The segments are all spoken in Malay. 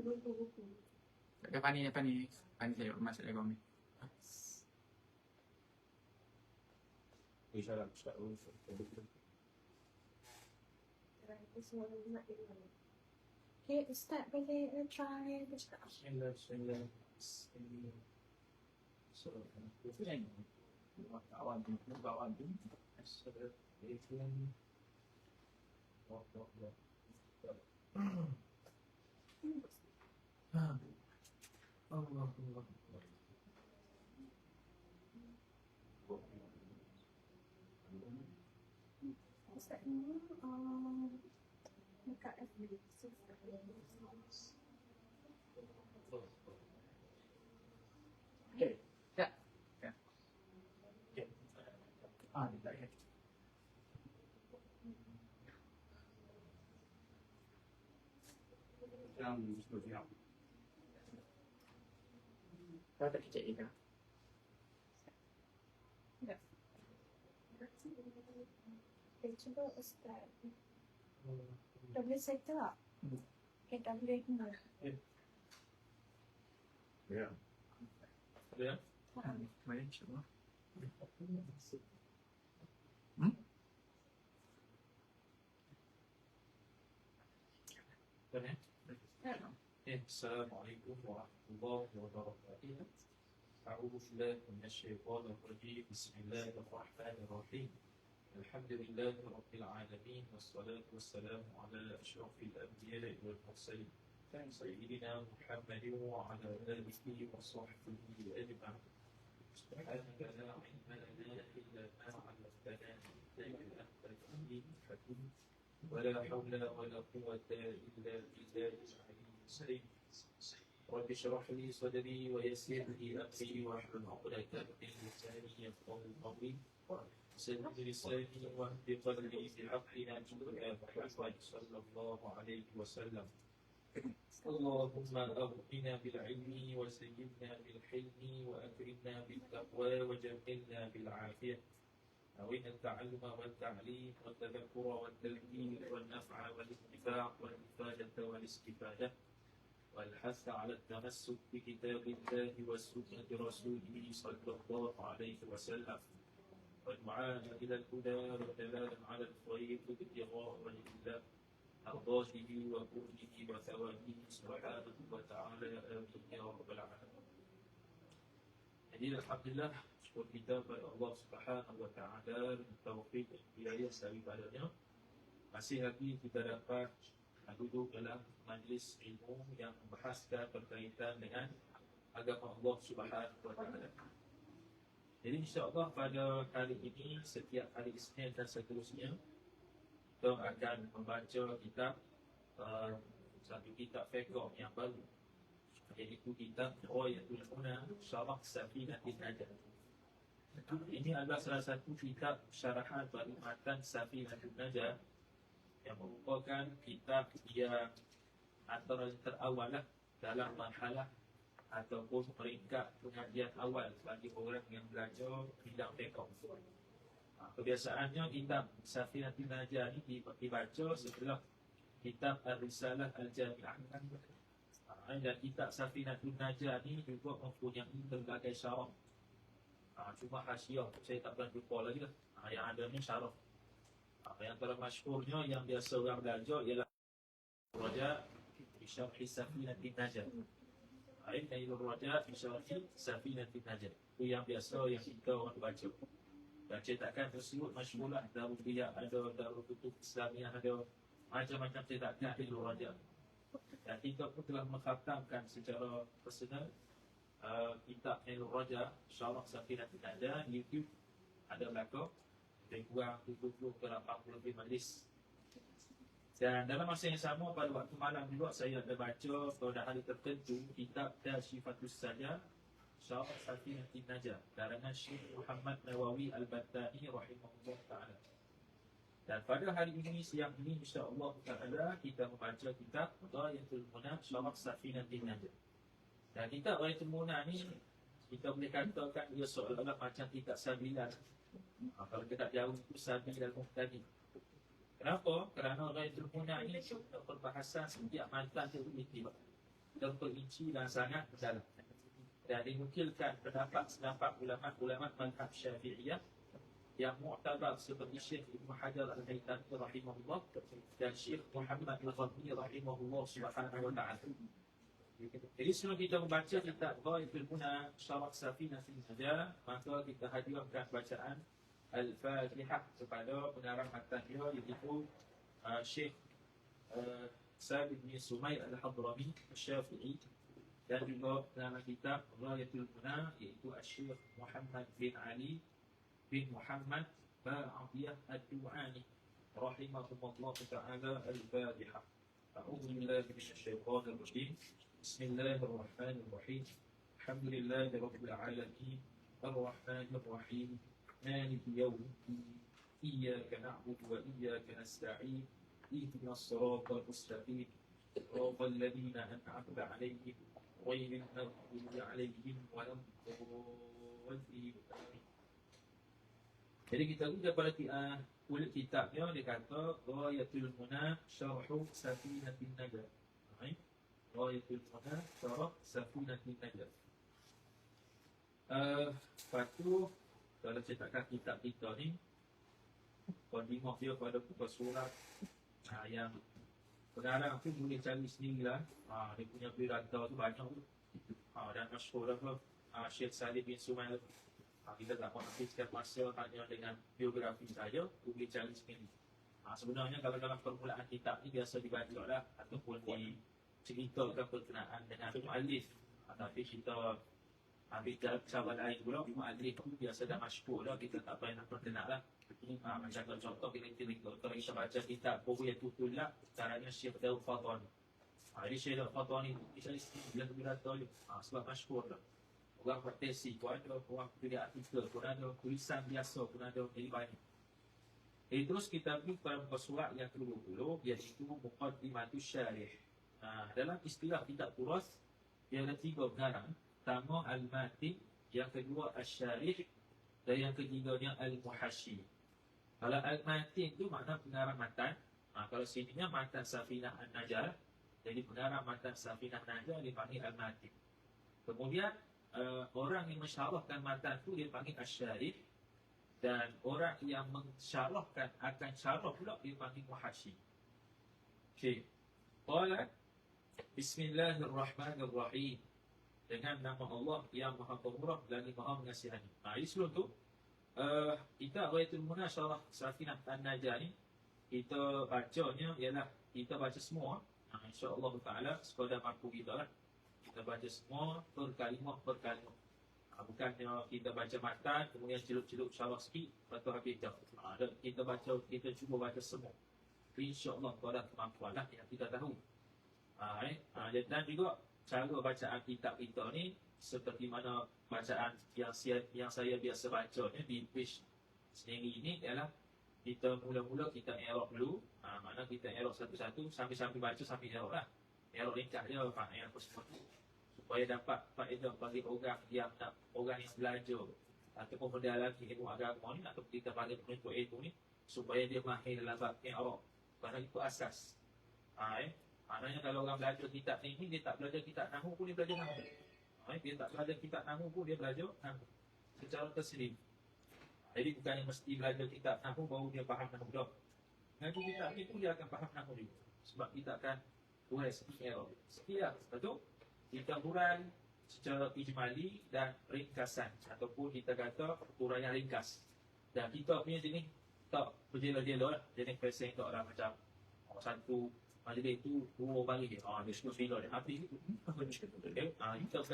Buku-buku. Depan ni saya masuk dalam ni. InsyaAllah Ustaz. Okay, Ustaz boleh try bercakap. Bismillah. So, Itu yang awal tu. Allah. Ustaz ni dekat FB. Okey. Ya. Okay. Tak ya. Yang seterusnya. Kau tak kecil juga. Okay, cuba Ustaz. Dah boleh settle tak? Okay, dah boleh kenal. Ya. Ya. Baik, insyaAllah. Assalamualaikum warahmatullahi wabarakatuh. A'udzu billahi minasyaitonir rajim. Bismillahirrahmanirrahim. Alhamdulillahi rabbil alamin wassalatu wassalamu ala asyrafil anbiya'i wal mursalin sayyidina Muhammadin wa ala alihi wa sahbihi ajma'in. Subhanaka la ilma lana illa ma 'allamtana innaka antal alimul hakim. ولا حول ولا قوة إلا بالله العلي العظيم. رب اشرح لي صدري ويسر لي أمري واحلل عقدة من لساني يفقهوا قولي. سدد لساني واهد قلبي بحق نبيك محمد صلى الله عليه وسلم. اللهم أغننا بالعلم وزينا بالحلم وأكرمنا بالتقوى وجملنا بالعافية. أوينا التعلم والتعليم والتذكر والتذكير والنفع والانتفاع والإفادة والاستفادة والحث على التمسك بكتاب الله وسنة رسوله صلى الله عليه وسلم والدعاء إلى الهدى والدلالة على الخير ابتغاء وجه الله مرضاته وكرمه وثوابه سبحانه وتعالى آمين يا رب العالمين. Jadi alhamdulillah syukur kita kepada Allah Subhanahu wa taala dan taufik dan hidayah daripadanya. Masih lagi kita dapat duduk dalam majlis ilmu yang membahaskan berkaitan dengan agama Allah Subhanahu wa taala. Jadi insya-Allah pada hari ini, setiap hari Isnin dan seterusnya, kita akan membaca kitab satu kitab fiqh yang baru, iaitu kitab Ghayatul Huna Syarah Safinatin Najah. Ini adalah salah satu kitab syarahan bagi matan Safinatin Najah yang merupakan kitab yang antara yang terawal dalam marhalah ataupun peringkat pengajian awal bagi orang yang belajar bidang fiqh. Kebiasaannya kitab Safinatin Najah ini dibaca setelah kitab Ar-Risalah Al-Jami'ah. Dan kitab Safinatul Najah ni juga mempunyai berbagai syarah. Cuma hasyiah saya tak pernah jumpa lagi lah. Yang ada ni syarah. Yang termasyhurnya yang biasa orang belajar ialah Raja' fi Syarhi Safinatul Najah. Nailur Raja' fi Syarhi Safinatul Najah. Itu yang biasa yang kita orang baca. Dan cetakan tersebut masyhurlah. Darul Biya ada, Darul Kutub Islamiyah ada, macam-macam cetakan Nailur Raja'. Dan kita pun telah mengkhatamkan secara personal kitab Nailur Raja' Syarah Safinatul Najah di YouTube. Ada belakang lebih kurang 70 ke 80 lebih majlis. Dan dalam masa yang sama pada waktu malam juga saya ada baca pada hari tertentu kitab Kashifatus Sajah Syarah Safinatul Najah karangan Syekh Muhammad Nawawi Al-Battani rahimahullah ta'ala. Dan pada hari ini, siang ini, insya-Allah ta'ala kita membaca kitab Ghayatul Huna Syarah Safinatin Najah. Dan kitab Ghayatul Huna ni kita boleh katakan ia seolah-olah macam kitab Sabilan. Kalau kita tak jauh itu Sabil dan Muhtadi. Kenapa? Kerana Ghayatul Munah ini perbahasan setiap matan itu terperinci dan sangat dalam. Dan dinukilkan pendapat ulama mazhab Syafi'iyah yang mu'tabar seperti Syekh Ibn Hajar Al-Haytami rahimahullah dan Syekh Muhammad Al-Ghazali rahimahullah subhanahu wa ta'ala. Jadi sebelum kita membaca kitab Ghayatul Munah Syarah Safinatul Najah, maka kita hadirkan bacaan Al-Fatihah kepada pengarang matanya, iaitu Syekh Sabit bin Sumail Al-Hadrami Syafi'i, dan juga pengarang kitab Ghayatul Munah iaitu Syekh Muhammad bin Ali bin Muhammad Ba'adiyah Ad-Du'ani rahimahumullah ta'ala. Al-Fatihah. A'udzu billahi minasyaitonir rajim. Bismillahirrahmanirrahim. Alhamdulillahi rabbil alamin. Ar-Rahmanir Rahim. مالك يوم الدين إياك نعبد وإياك نستعين اهدنا الصراط المستقيم صراط الذين أنعمت عليهم غير المغضوب عليهم ولا الضالين. Jadi kita lihat pada kulit kitabnya, dia kata Ghayatul Munah Syarhu Safinatin Najah. Ghayatul Munah Syarh Safinatin Najah. Lepas tu, kalau cetakan kitab kita ni, kondimah dia pada buku surat yang pengarang tu boleh cari sendirilah. Dia punya berita tu banyak tu. Dan masyhur apa, Syekh Salim bin Sumail. Kita tak mahu habiskan masa hanya dengan biografi saja, boleh cari sendiri. Sebenarnya kalau dalam permulaan kitab ni biasa dibaca lah, ataupun diceritakan berkenaan dengan mu'alif. Tapi kita ambil sahabat lain pula, mu'alif tu biasa dah masyhur dah, kita tak payah nak perkenal lah. Macam contoh kalau kita baca kitab Bughyatul Tulab, caranya Syekh Daud Fatani. Jadi Syekh Daud Fatani tu bisa bila berita je, sebab masyhur dah. Orang buat tesis pun ada, orang tulis artikel pun ada, tulisan biasa pun ada, jadi banyak. Terus kita pergi pada muka surat yang ke-20, iaitu Muqaddimatus Syarih. Dalam istilah kitab turas, dia ada 3 pengarang. Pertama Al-Mati, yang kedua Al-Syarih, dan yang ketiganya Al-Muhashi. Kalau Al-Mati itu makna pengarang matan. Kalau sininya matan Safinah An-Najah, jadi pengarang matan Safinah An-Najah dipanggil Al-Mati. Kemudian orang yang mensyarahkan matan itu dia panggil Al-Syarih, dan orang yang mensyarahkan akan syarah pula dia panggil Muhashi. Okey. Qala Bismillahirrahmanirrahim. Dengan nama Allah yang Maha Pemurah lagi Maha Mengasihani. Jadi sebelum tu, kita Ghayatul Munah Syarah Safinah An-Najah ni, kita bacanya ialah kita baca semua. InsyaAllah ta'ala sekadar mampu kita lah. Kita baca semua per kalimah. Bukannya kita baca matan, kemudian celup-celup syarah sikit, lepas tu habis dah. Kita cuba baca semua. InsyaAllah pada kemampuan lah yang kita tahu. Dan juga cara bacaan kitab kita ni seperti mana bacaan yang saya biasa bacanya di page sendiri ini ialah kita mula-mula kita i'rab dulu. Makna kita i'rab satu-satu sambil baca sambil i'rab lah. I'rab ringkas je yang semua supaya dapat faedah bagi orang yang belajar ataupun mendalami ilmu agama ni, atau kita bagi penuntut ilmu ni, supaya dia mahir dalam bab i'rab. Kerana itu asas. Maknanya kalau orang belajar kitab ni, dia tak belajar kitab nahwu pun dia belajar nahwu. Dia tak belajar kitab nahwu pun dia belajar nahwu secara tersendiri. Jadi bukannya mesti belajar kitab nahwu baru dia faham nahwu dah. Ngaji kitab ni pun dia akan faham nahwu juga. Sebab kita akan hurai sikit i'rab. Sekian, betul? Kita hurai secara ijmali dan ringkasan, ataupun kita kata huraian ringkas. Dan kita punya jenis tak berjela-jela lah. Jenis present tak lah macam satu majlis itu 2 balik. Dia semua bila dia habis itu. Kita bukan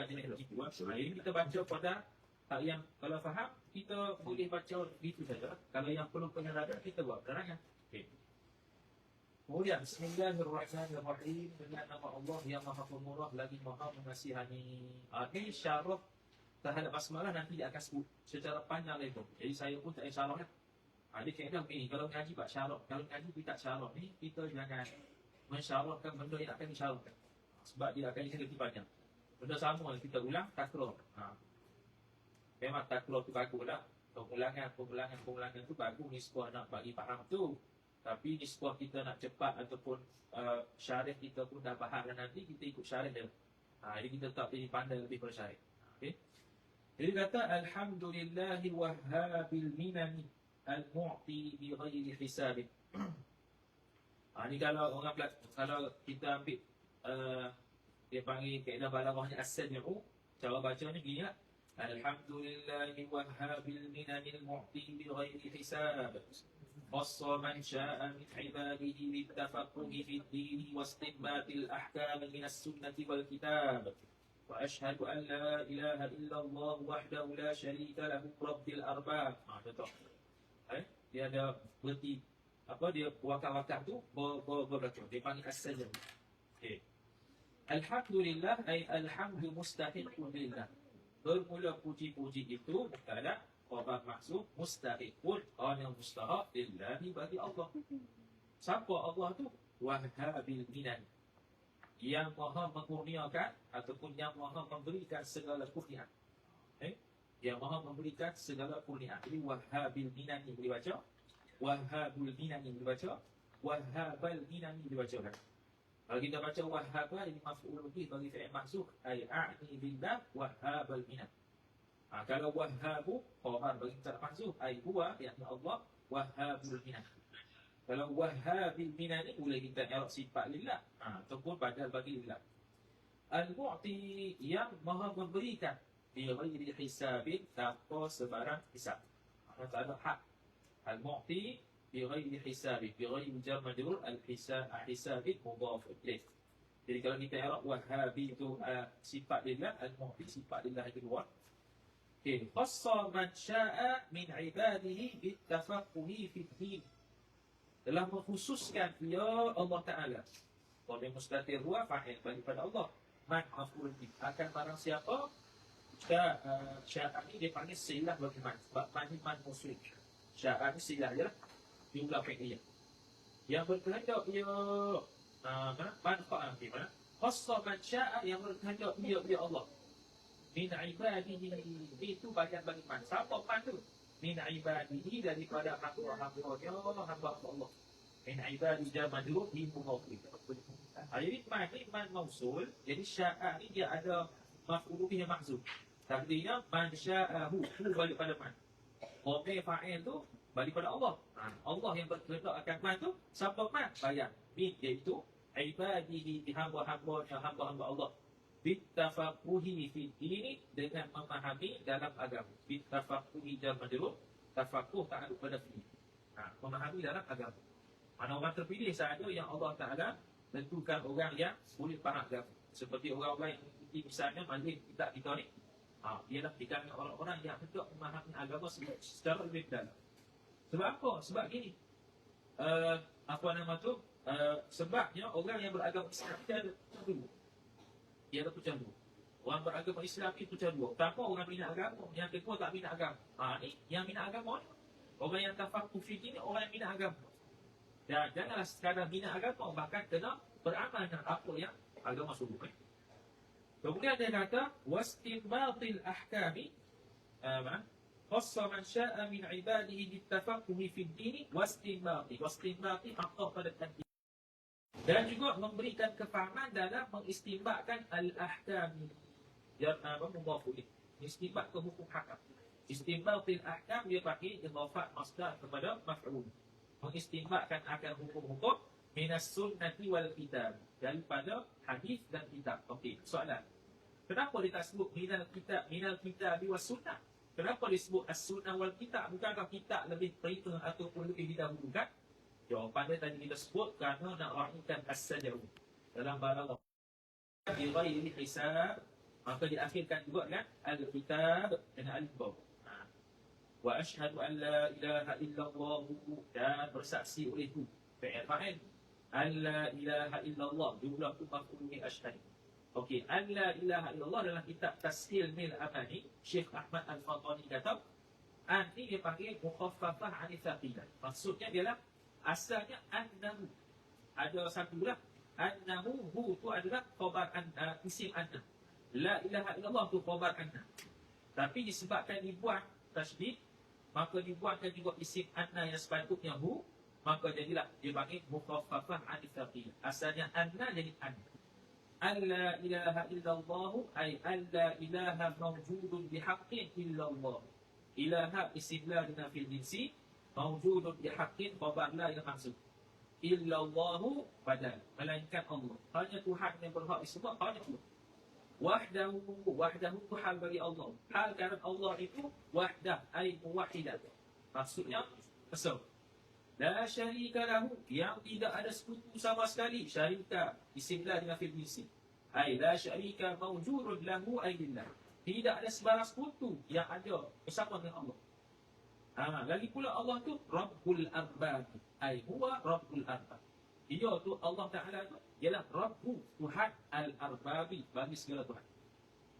jenis begitu lah. Ini kita baca pada hal yang kalau faham, kita boleh baca begitu saja. Kalau yang perlu penerangan, kita buat penerangan. Okay. Kemudian Bismillahirrahmanirrahim. Dengan nama Allah yang Maha Pemurah lagi Maha Mengasihani. Ini syarah terhadap basmalah nanti dia akan sebut secara panjang lebar. Jadi saya pun tak syarah lah. Dia kena begini, kalau ngaji buat syarah, kalau ngaji kita syarah ni, kita jangan mensyarahkan benda yang akan disyarahkan. Sebab dia akan lebih panjang. Benda sama kita ulang, takror. Memang takror tu bagus lah. Pengulangan tu bagus, ni sebuah nak bagi faham tu. Tapi nisbah kita nak cepat ataupun syarih kita pun dah faham dan nanti kita ikut syarih dia. Jadi kita tak boleh pandai lebih pada syarih. Okey. Jadi kata alhamdulillahi wahhabil minani al-mu'ti bi ghairi hisab. Ni kalau orang kalau kita ambil dia panggil kaedah balaghahnya as-saj'u, cara bacanya gini lah. Alhamdulillahi wahhabil minanil mu'ti bi ghairi hisab. Khassa man sya'a min ibadihi bitafaqquhi fid din wa istinbatil ahkam min as-sunnati wal kitab. Wa ashhadu an la ilaha illallah wahdahu la syarika lahu rabbil arbab. Contoh. Dia ada berhenti dia wakaf-wakaf tu berlaku. Dia panggil as-saj'u. Okey. Alhamdulillah ay alhamdu mustahiqun lillah. Bermula puji-puji itu mubtada, khabar mahzuf, mustahiqun, yang mustahaq lillahi bagi Allah. Siapa Allah tu? Wahhabil minan. Yang maha mengkurniakan ataupun yang maha memberikan segala kurnia. Yang maha memberikan segala kurnia. Jadi wahhabil minan ni boleh baca. Wahhabul minan ni boleh baca. Wahhabal minan ni boleh baca kan? Kalau kita baca wahhaba, ini maf'ul bih bagi fi'il mahzuf, ay a'ni billah wahhabal minan. Kalau wahhabu khabar bagi fi'il mahzuf, ay huwa yakni Allah wahhabul minan. Kalau wahhabil minan ni boleh kita i'rab sifat lillah ataupun badal bagi lillah. Al-mu'ti yang maha memberikan bi ghairi hisabin, tanpa sebarang hisab. Tak ada hak. Al-mu'ti بغير حساب بغير جر مجرور الحساب مضاف إليه. Jadi kalau kita i'rab wahhabi itu sifat lillah, al-mu'ti sifat lillah itu luar. Okey, khassa man syaa min ibadihi bitafaqquhi fid din. Telah mengkhususkan ya Allah Taala. Dhamir mustatir huwa fa'il bagi pada Allah. Man maf'ul bih. Akan barang siapa syaa ini dia panggil silah bagi man. Sebab man ni man musyrik. Syaa ni silah je lah. Jumlah fi'liyah yang berkehendak ia manfaat di mana khassa man syaa yang berkehendak ia Allah min ibadihi, itu bagian bagi man. Siapa man tu? Min ibadihi, daripada hamba-hambanya, hamba Allah. Min ibadihi majrur bi mudhafin. Jadi man mausul, jadi syaa ni dia ada maf'ul bihi mahzuf. Takdirnya man sya'ahu, balik pada man. Dhamir fa'il tu balik pada Allah. Allah yang berkehendak akan man tu, siapa man? Bayang. Min iaitu ibadihi, hamba-hambanya, hamba-hamba Allah. Bitafaqquhi fi dini, dengan memahami dalam agama. Bitafaqquhi jar majrur, tafaqquh ta'alluq pada fi. Memahami dalam agama. Mana orang terpilih sahaja yang Allah Taala tentukan orang yang boleh faham agama. Seperti orang-orang yang mengikuti misalnya majlis kita ni. Ialah di kalangan orang-orang yang hendak memahami agama secara lebih dalam. Sebab apa? Sebab gini. Sebabnya orang yang beragama Islam dia ada pecah dua. Dia ada pecah dua. Orang beragama Islam itu pecah dua. Pertama orang minat agama, yang kedua tak minat agama. Ni yang minat agama ni. Orang yang tafaqquh fi din, orang yang minat agama. Dan janganlah sekadar minat agama, bahkan kena beramal dengan apa yang agama suruh. Kemudian dia kata wastinbatil ahkami khassa man syaa min ibadihi bitafaqquhi fid din wastinbati atau pada tanti. Dan juga memberikan kefahaman dalam mengistinbatkan al-ahkam. Ya mudhaf ilaih. Istinbat ke hukum hakam. Istinbatil ahkam dia pakai idhafat masdar kepada maf'ul. Mengistinbatkan akan hukum-hukum minas sunnati wal kitab, daripada hadis dan kitab. Okey, soalan. Kenapa dia tak sebut minal kitab was sunnah? Kenapa disebut as-sunnah wal kitab? Bukankah kitab lebih perintah ataupun lebih didahulukan? Jawapan dia tadi kita sebut kerana nak raihkan as-saj'u dalam balaghah. Bi ghairi hisab, maka diakhirkan juga dengan al-kitab dengan alif ba. Wa asyhadu an la ilaha illallah, dan bersaksi oleh itu. Fi'il fa'il. An la ilaha illallah, jumlah tu maf'ul bi asyhadu. Okey, an la ilaha illallah dalam kitab Tashil Mil Amani, Syekh Ahmad Al-Fatani kata, an ni dia panggil mukhaffafah an thaqilah. Maksudnya ialah asalnya annahu. Ada satu lah. Annahu, hu tu adalah khabar isim anna. La ilaha illallah tu khabar anna. Tapi disebabkan dibuat tasydid, maka dibuatkan juga isim anna yang sepatutnya hu, maka jadilah dia panggil mukhaffafah an thaqil. Asalnya anna jadi an. Alla ilaha illallah ay alla ilaha mawjudun bihaqqin illallah. Ilaha istilah dengan fil jinsi, mawjudun bihaqqin khabar la yang maksud. Illallahu badal, melainkan Allah. Hanya Tuhan yang berhak disembah, hanya Allah. Wahdahu tu hal bagi Allah. Hal kerana Allah itu wahdah ay muwahhidah. Maksudnya besar. La syarika lahu, yang tidak ada sekutu sama sekali. Syarika istilah dengan fil jinsi. Ay la syarika mawjudun lahu ay billah. Tidak ada sebarang sekutu yang ada bersama dengan Allah. Lagi pula Allah tu Rabbul Arbab. Ay huwa Rabbul Arbab. Dia tu Allah Ta'ala tu ialah Rabbu, Tuhan Al-Arbabi, bagi segala Tuhan.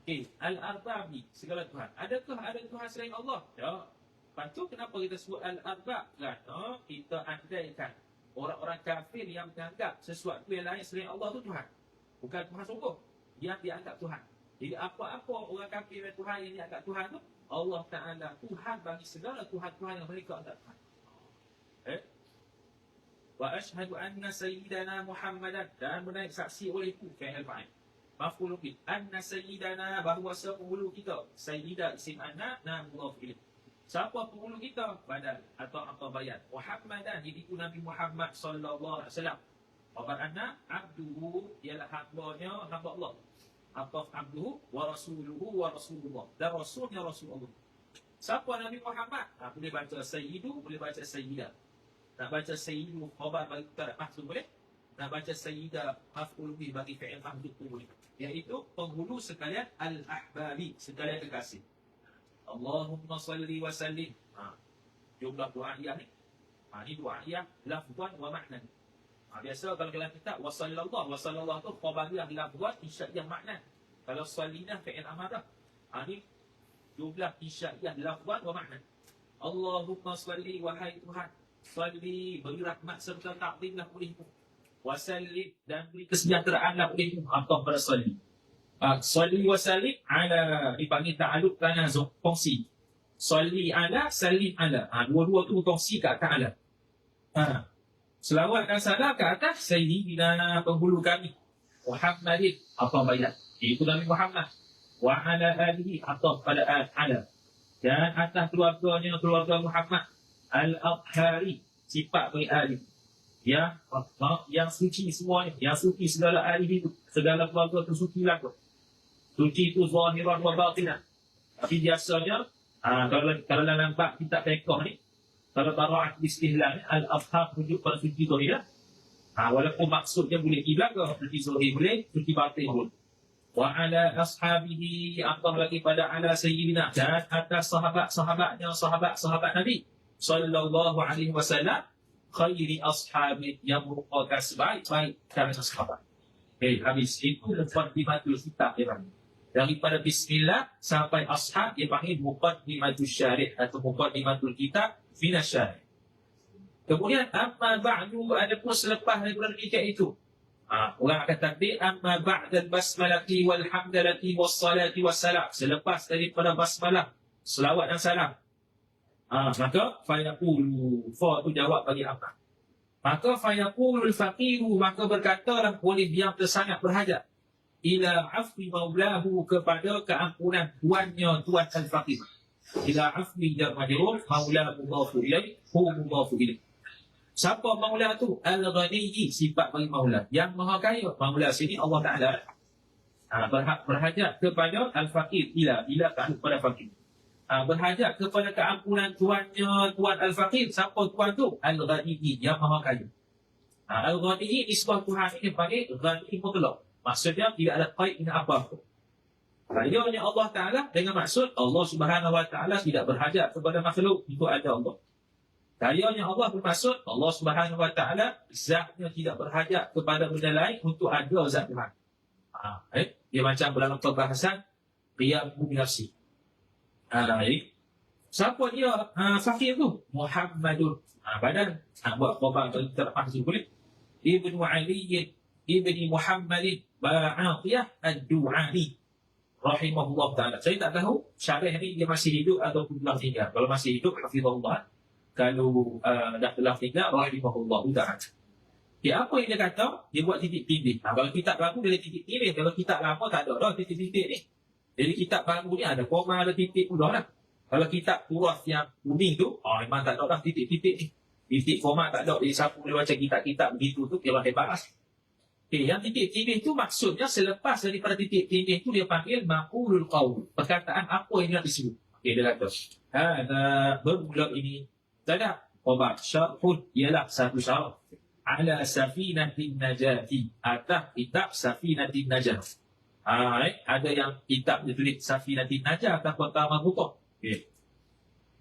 Okey, Al-Arbabi, segala Tuhan. Adakah ada Tuhan selain Allah? Ya. Lepas tu kenapa kita sebut Al-Arbab? Kerana kita andaikan orang-orang kafir yang menganggap sesuatu yang lain selain Allah tu Tuhan. Bukan Tuhan sungguh. Yang dianggap Tuhan. Jadi apa-apa orang kafir dan Tuhan yang dianggap Tuhan tu, Allah Ta'ala Tuhan bagi segala Tuhan-Tuhan yang mereka anggap Tuhan. Wa ashhadu anna sayyidana Muhammadan, dan menaik saksi olehku, fi'il fa'il. Maf'ul bih. Anna sayyidana, bahawa penghulu kita. Sayyida isim anna, mudhaf ilaih. Siapa penghulu kita? Badal atau apa bayan. Muhammadan, iaitu Nabi Muhammad sallallahu alaihi wasallam. Khabar anna, abduhu, ialah hambanya, hamba Allah. Ataf abduhu wa rasuluhu wa rasulullah. Dan rasulnya Rasulullah. Siapa Nabi Muhammad? Boleh baca sayyidu, boleh baca sayyidah. Nak baca sayyidu khabar bagi mubtada mahdzuf boleh. Nak baca sayyidah maf'ul bih bagi fi'il mahdhuf boleh. Iaitu penghulu sekalian al-ahbabi, sekalian kekasih. Allahumma salli wa sallim. Jumlah du'a'iyah ni. Ini du'a'iyah lafzan wa ma'nan. Biasa kalau dalam kitab wa sallallahu tu khabariyah lafzan insya'iyah ma'nan. Kalau sallinah fi'il amarah. Ini jumlah insya'iyah lafzan wa ma'nan. Allahumma salli, wahai Tuhan, salli, beri rahmat serta taklimlah olehmu. Wasallim, dan beri kesejahteraanlah olehmu. Atau pada salli. Salli wa sallim ala, dipanggil ta'aluk kerana kongsi. Salli ala, sallim ala. Dua-dua tu kongsi kat ta'ala. Selawat dan salam ke atas Sayyidina, penghulu kami Muhammadin, apa bayat, iaitu Nabi Muhammad. Wa ala alihi, atau pada ala. Dan atas keluarganya, keluarga Muhammad. Al-Athari, sifat bagi ahli. Yang suci semuanya. Yang suci segala ahli itu. Segala keluarga itu suci lah. Suci itu zahiran wa batinan. Tapi biasanya, kalau dalam bab kitab fiqh ni, kalau bara'at istihlal ni, al-Athar tunjuk pada suci zahir. Walaupun maksudnya boleh kiblat ke, suci zahir boleh, suci batin boleh. Wa ala ashabihi, atau lagi pada ala sayyidina, dan atas sahabat-sahabatnya, sahabat-sahabat Nabi sallallahu alaihi wasallam, khairi ashabi, yang merupakan sebaik-baik kalangan sahabat. Habis itu muqaddimatul kitab dia panggil. Daripada bismillah sampai ashab dia panggil muqaddimatul syarih atau muqaddimatul kitab finas syarih. Kemudian amma ba'du, adapun selepas daripada demikian itu, orang akan takbir amma ba'dal basmalati walhamdalati wassalati wassalam. Selepas daripada basmalah, selawat dan salam, maka fayaqulu, fa tu jawab bagi apa? Maka fayaqulul faqiru, maka berkatalah oleh yang tersangat berhajat, ila afwi maulahu, kepada keampunan tuannya, tuan al-faqir. Ila afwi jar majrur, maula mudhafu ilaih, hu mudhafu ilaih. Siapa maula tu? Al-Ghani, sifat bagi maula, yang maha kaya. Maula sini Allah Ta'ala berhajat kepada al-faqir, ila ta'aluk pada faqir. Berhajat kepada keampunan tuannya, tuan al-faqir. Siapa tuan tu? Al-Ghani, yang maha kaya. Al-Ghani, isbah Tuhan ini panggil Ghani mutlak. Maksudnya tidak ada kait dengan apa-apa. Kayanya Allah Ta'ala dengan maksud Allah Subhanahu Wa Ta'ala tidak berhajat kepada makhluk, itu ada Allah. Kayanya Allah bermaksud Allah Subhanahu Wa Ta'ala zatnya tidak berhajat kepada benda lain untuk ada zat Tuhan. Dia macam dalam perbahasan qiyamu bi nafsi. Siapa dia fakir tu? Muhammadun. Badan buat khabar terpaksa boleh. Ibnu Ali ibni Muhammadin Ba'atiyah ad-Du'ani rahimahullah ta'ala. Saya tak tahu syarih ni dia masih hidup ataupun telah meninggal. Kalau masih hidup, hafizahullah. kalau dah telah tinggal rahimahullah ta'ala. Okay, apa yang dia kata? Dia buat titik tindih. Kalau kitab baru dia ada titik tindih. Kalau kitab lama tak ada dah titik-titik ni. Jadi kitab baru ni ada koma, ada titik pun dah lah. Kalau kitab turas yang kuning tu, memang tak ada dah titik-titik ni. Titik koma tak ada. Jadi siapa boleh baca kitab-kitab begitu tu, dia hebat lah. Okay, yang titik tindih tu maksudnya selepas daripada titik tindih tu dia panggil maqulul qaul. Perkataan apa yang nak disebut. Okay, dia kata. Bermula ini. Tak ada. Obat syarhun ialah satu syarah. Ala safinatin najati, atas kitab safinatin najat. Ada yang kitab ditulis safinatin najat atas kota marbuta.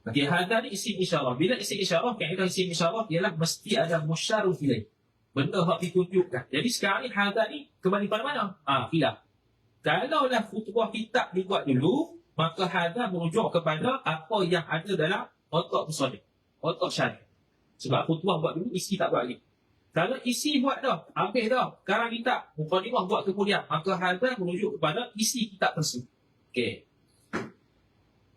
Okey. Hadha ni isim isyarah. Bila isim isyarah, kaedah isim isyarah ialah mesti ada musyarun ilaih. Benda yang ditunjukkan. Jadi sekarang ni hadha ni kembali pada mana? Khilaf. Kalaulah khutbah kitab dibuat dulu, maka hadha merujuk kepada apa yang ada dalam otak musannif, otak syarih. Sebab khutbah buat dulu, isi tak buat lagi. Kalau isi buat dah, habis dah. Sekarang kitab, mukadimah buat kemudian. Maka hadha merujuk kepada isi kitab tersebut. Okey.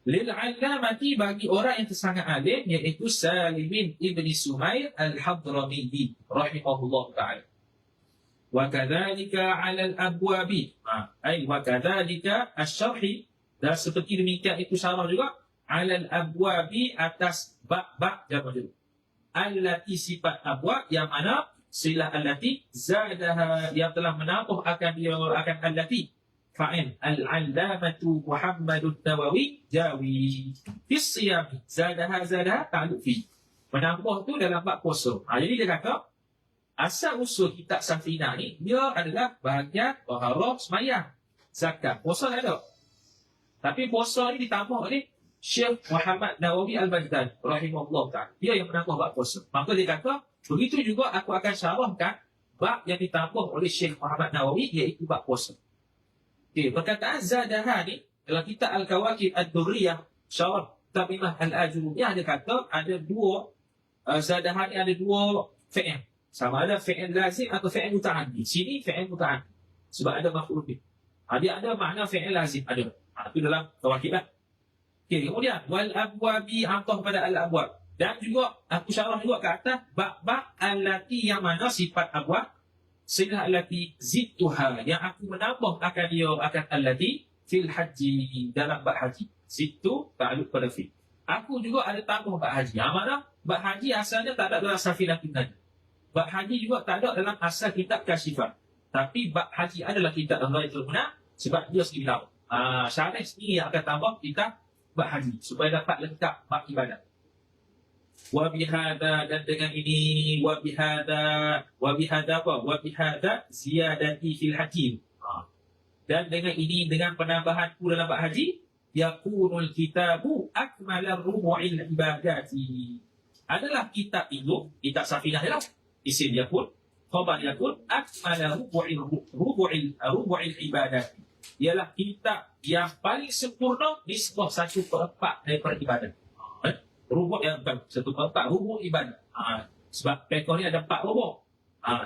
Lil'allamati bagi orang yang tersangat alim, iaitu Salimin ibni Sumair al-Hadramiyyi rahimahullah ta'ala. Wa kadzalika 'ala al-abwabi. Wa kadzalika asy-syarhi, dan seperti demikian itu syarah juga 'ala al-abwabi atas bab-bab dan majrur. Allati sifat abwab yang mana silah allati zadaha yang telah menambah akan dia akan allati fa'il al-allamatu Muhammadun Nawawi jawi fi siyam zadaha ta'alluq fi menambah tu dalam bab puasa. Jadi dia kata asal usul kitab Safina ni dia adalah bahagian taharah sembahyang, zakat, puasa tak ada. Tapi puasa ni ditambah ni Syekh Muhammad Nawawi Al-Baghdadi rahimahullah ta'ala. Dia yang menambah bab puasa. Maka dia kata, begitu juga aku akan syarahkan bab yang ditambah oleh Syekh Muhammad Nawawi, iaitu bab puasa. Okay, perkataan zadaha ni dalam kitab Al-Kawakib Ad-Durriyah syarah Tamimah Al-Ajurumiyah, dia kata ada dua zadaha ni ada dua fi'il. Sama ada fi'il lazim atau fi'il muta'addi. Sini fi'il muta'addi. Sebab ada maf'ul bih. Dia ada makna fi'il lazim, ada. Itu dalam Kawakib lah. Okay, kemudian wal abwabi antah pada al abwab, dan juga aku syarah juga ke atas bab-bab allati yang mana sifat abwab silah allati zidtuha yang aku menambah akan dia akan allati fil haji dalam bab haji. Situ ta'alluq pada fi. Aku juga ada tambah bab haji. Yang mana bab haji asalnya tak ada dalam Safinatin Najat. Bab haji juga tak ada dalam asal kitab Kasyifah. Tapi bab haji adalah kitab Ghayatul Munah sebab dia sendiri tahu. Syarih sendiri yang akan tambah kitab bab haji supaya dapat lengkap bab ibadat. Wa bihada, dan dengan ini wa bihada apa? Wa bihada ziyadati fil haji. Dan dengan ini, dengan penambahanku dalam bab haji, yakunul kitabu akmalar rubu'il ibadati. Adalah kitab itu, kitab Safinah ialah isim yakun, khabar yakun, akmalar rubu'il ibadati. Ialah kitab yang paling sempurna di sebuah 1/4 daripada ibadat. Rubuk yang bukan 1/4, rubuk ibadat. Sebab pekoh ni ada 4 rubuk.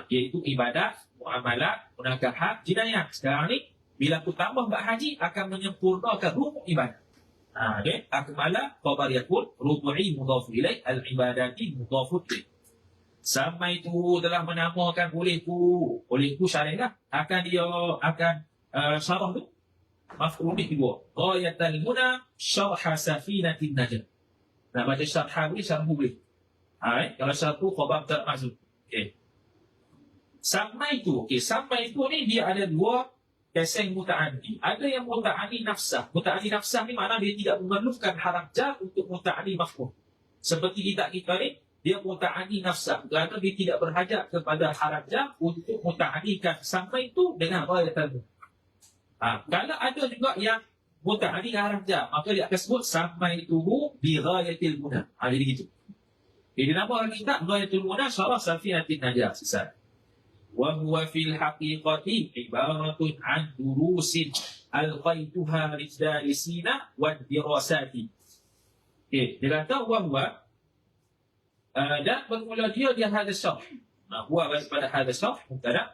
Iaitu ibadat, muamalat, munakahat, jinayat. Sekarang ni, bila aku tambah bab haji, akan menyempurnakan rubuk ibadat. Okay. Akmala, khabar yakun, rubu'i mudhafu ilaih, al-ibadati mudhafu ilaih. Sampai itu telah menamakan olehku syarih lah. Akan syarah tu maf'ul bih kedua, ghayatul munah syarh safinatin najat. Nak baca syarh ni syarh boleh. Kalau syarh tu khabar tak masuk. Okey. Sampai itu ni dia ada dua keseng muta'addi. Ada yang muta'addi nafsah. Muta'addi nafsah ni makna dia tidak memerlukan haraf jar untuk muta'addi maf'ul. Seperti kita ni dia muta'addi nafsah. Kerana dia tidak berhajat kepada haraf jar untuk muta'addikan sampai itu dengan ghayatul munah. Kalau ada juga yang muta'addi haraf jar, maka dia akan sebut sampai tubuh bi ghayatil munah. Jadi gitu. Jadi nama kita ghayatul munah syarah Safinatin Najat sesat. Wa huwa fil haqiqati ibaratun an durusin alqaituha lidarisina wa dirasati. Dia kata wa huwa dan bermula dia hadis syarh. Huwa pada hadis syarh mubtada.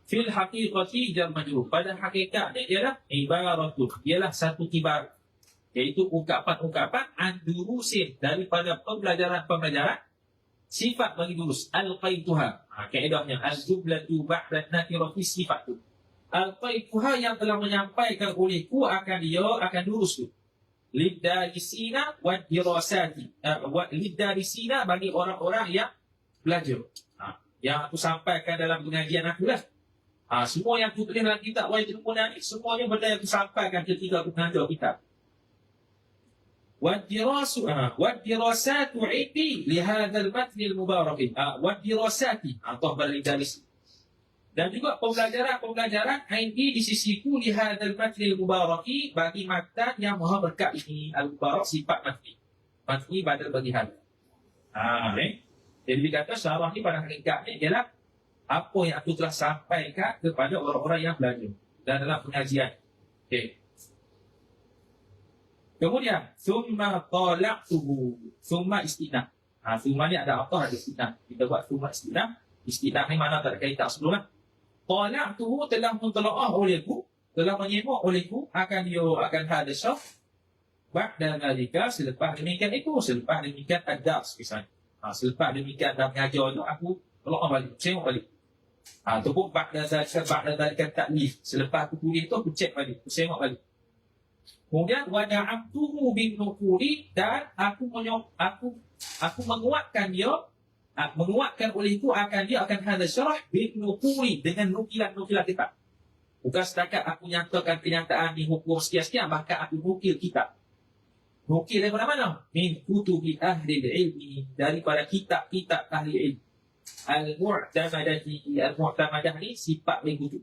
Fil haqiqati jar majrur. Pada hakikat ni ialah ibaratun. Ialah satu ibarat. iaitu ungkapan-ungkapan an-durusin, daripada pembelajaran-pembelajaran sifat bagi durus. Alqaituha, kaedahnya al-jumlatu ba'da nakirati sifatu. Alqaituha, yang telah menyampaikan olehku akan dia, akan durus tu. Lidarisina wa dirasati, lidarisina, bagi orang-orang yang belajar. Yang aku sampaikan dalam pengajian aku lah. Semua yang aku tulis dalam kitab Wahidul Munah ni, semuanya benda yang aku sampaikan ketika aku mengajar kitab. Wadirasatu indi lihadzal matnil mubarak. Wadirasati, atau balik dari sini. Dan juga pembelajaran indi di sisiku lihadzal matnil mubarak, bagi matan yang maha berkat ini. Al-mubarak, sifat matni. Matni badal bagi hal. Jadi dikata syarah ni pada hakikatnya ialah apa yang aku telah sampaikan kepada orang-orang yang belajar dan dalam pengajian. Okey. Kemudian summa talaqtuhu, summa istinah. Summa ni ada apa, ada istinah. Kita buat summa istinah. Istinah ni mana tak ada kaitan sebelum lah. Talaqtuhu, telah mentelaah olehku, telah menyemuk olehku akan hadasah. Ba'da zalika, selepas demikian itu, selepas demikian ad-dars misalnya. Selepas demikian dah mengajar tu, aku telaah balik, tengok balik. Ataupun ba'da zalika ta'lif, selepas aku tulis tu, aku cek balik, aku tengok balik. Kemudian wada'amtuhu bin nukuri, dan aku menguatkan dia, menguatkan olehku akan dia akan hadis syarah bin nukuri, dengan nukilan-nukilan kitab. Bukan setakat aku nyatakan kenyataan di hukum sekian-sekian, bahkan aku nukil kitab. Nukil daripada mana? Min kutubi ahli ilmi, daripada kitab-kitab ahli ilmi. Al-mu'tamadah ni sifat dari kutub.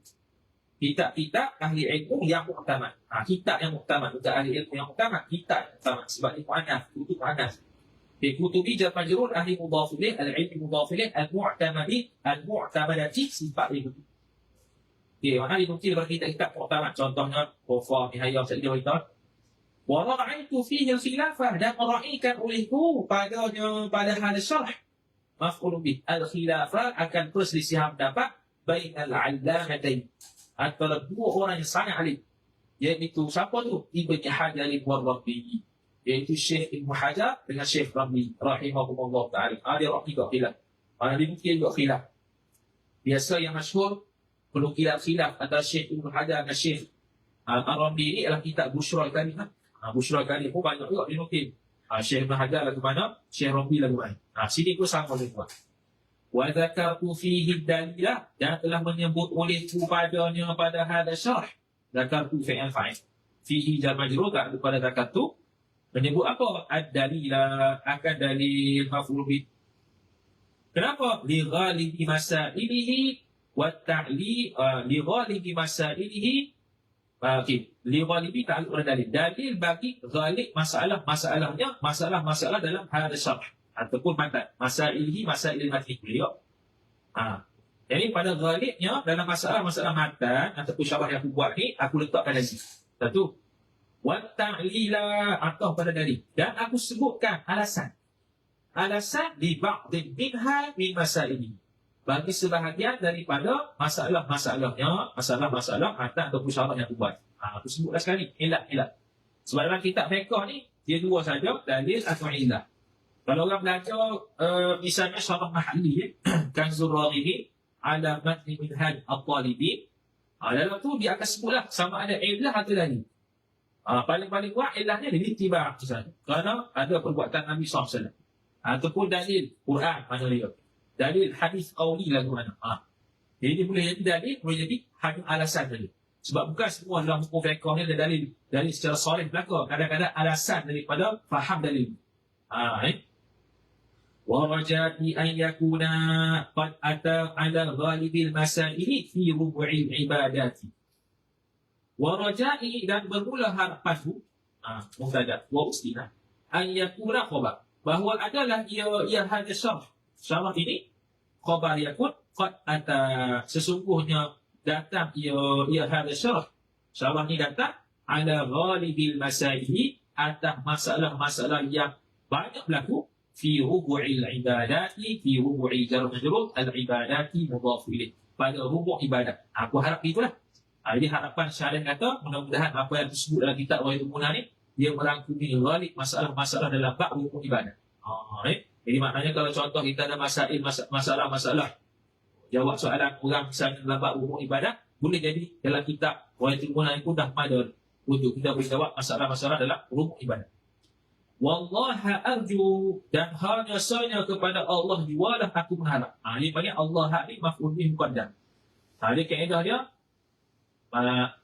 Kitab-kitab ahli ilmu yang mu'tamad. Kitab yang mu'tamad, bukan ahli ilmu yang mu'tamad. Kitab yang mu'tamad. Sebab ini mu'anas, kutub mu'anas. Di kutubi jar majrur ahli mudhafilih, al-ilmi mudhafilih, al-mu'tamadati sifat dari kutub. Okay, mana dinukil daripada kitab-kitab mu'tamad. Contohnya, Kufah, Nihayah, Sa'idiyah, Wa'idhar. Wa ra'aitu fihi al-khilafah, dan meraihkan olehku pada hadis syarah. Maf'ul bih, al-khilafah akan perselisihan pendapat bainal 'allamatain, antara dua orang yang sangat alim, iaitu siapa tu? Ibn Hajar al-Rabi, iaitu Syekh Ibn Hajar dengan Syekh Rabi rahimahullah ta'ala. Dia juga khilaf, dia mungkin juga khilaf. Biasa yang masyhur penukilan khilaf antara Syekh Ibn Hajar dan Syekh Al-Rabi ini adalah kitab Bushra al-Kalimah. Bushra al-Kalimah pun banyak juga dinukil. Syekh Ibn Hajar lagu mana, Syekh Rabi lagu mana. Sini pun sama juga. Wa dzakartu fihi dalilah, dan telah menyebut olehku padanya pada hadis syarah. Dzakartu fi'il fa'il. Fihi jar majrur, pada dzakartu menyebut apa? Ad-dalilah, akan dalil maf'ul bih. Kenapa? Li ghalibi masailihi wa ta'li, li ghalibi masailihi. Okey, li ghalibi ta'alluq pada dalil. Dalil bagi ghalib masalahnya, masalah dalam hadis syarah ataupun matan. Masailihi, masail matni beliau. Jadi pada ghalibnya dalam masalah matan ataupun syarah yang aku buat ni, aku letakkan lagi. Satu, wa ta'lila, atau pada dalil. Dan aku sebutkan alasan di ba'dhin minha min masailihi, bagi sebahagian daripada masalah-masalahnya, masalah matan ataupun syarah yang aku buat. Aku sebutlah sekali, ilat. Sebab dalam kitab fiqh ni, dia dua saja, dalil atau ilat. Kalau orang belajar, misalnya syarah mahalli, Kanzur Raghib ala matni minhaj at-talibin, dalam tu dia akan sebutlah sama ada ilah atau dalil. Paling-paling kuat ilahnya dia tiba misalnya, kerana ada perbuatan Nabi SAW, ataupun dalil Quran mana dia, dalil hadis qauli lagu mana. Jadi boleh jadi dalil, boleh jadi hanya alasan saja. Sebab bukan semua dalam hukum fiqh ni ada dalil secara sharih belaka. Kadang-kadang alasan daripada faham dalil. Wa rajai an yakuna qad ata ala ghalibil masaili fi rubu'il ibadati. Wa rajai, dan bermula harapanku, mubtada wa ustina, an yakuna khabar, bahawa adalah ia hadis syarah ini khabar yakun qad ata, sesungguhnya datang ia hadis syarah ni datang ala ghalibil masaili, atas masalah-masalah yang banyak berlaku fi rubu'il ibadati, fi rubu'i jar majrur al-ibadati mudhaf ilaih, pada rubu' ibadat. Aku harap itulah. Jadi harapan syarih kata, mudah-mudahan apa yang disebut dalam kitab Wahidul Munah ni dia merangkumi ghalib masalah-masalah dalam bab rukun ibadah. Jadi maknanya kalau contoh kita ada masalah-masalah jawab soalan orang misalnya dalam bab rukun ibadah, boleh jadi dalam kitab Wa'atul Mu'min pun dah ada untuk kita boleh jawab masalah-masalah dalam rukun ibadah. Wallaha arju, dan hanya sahaja kepada Allah jualah aku mengharap. Ini panggil Allah ni maf'ul bih muqaddam. Dia kaedah dia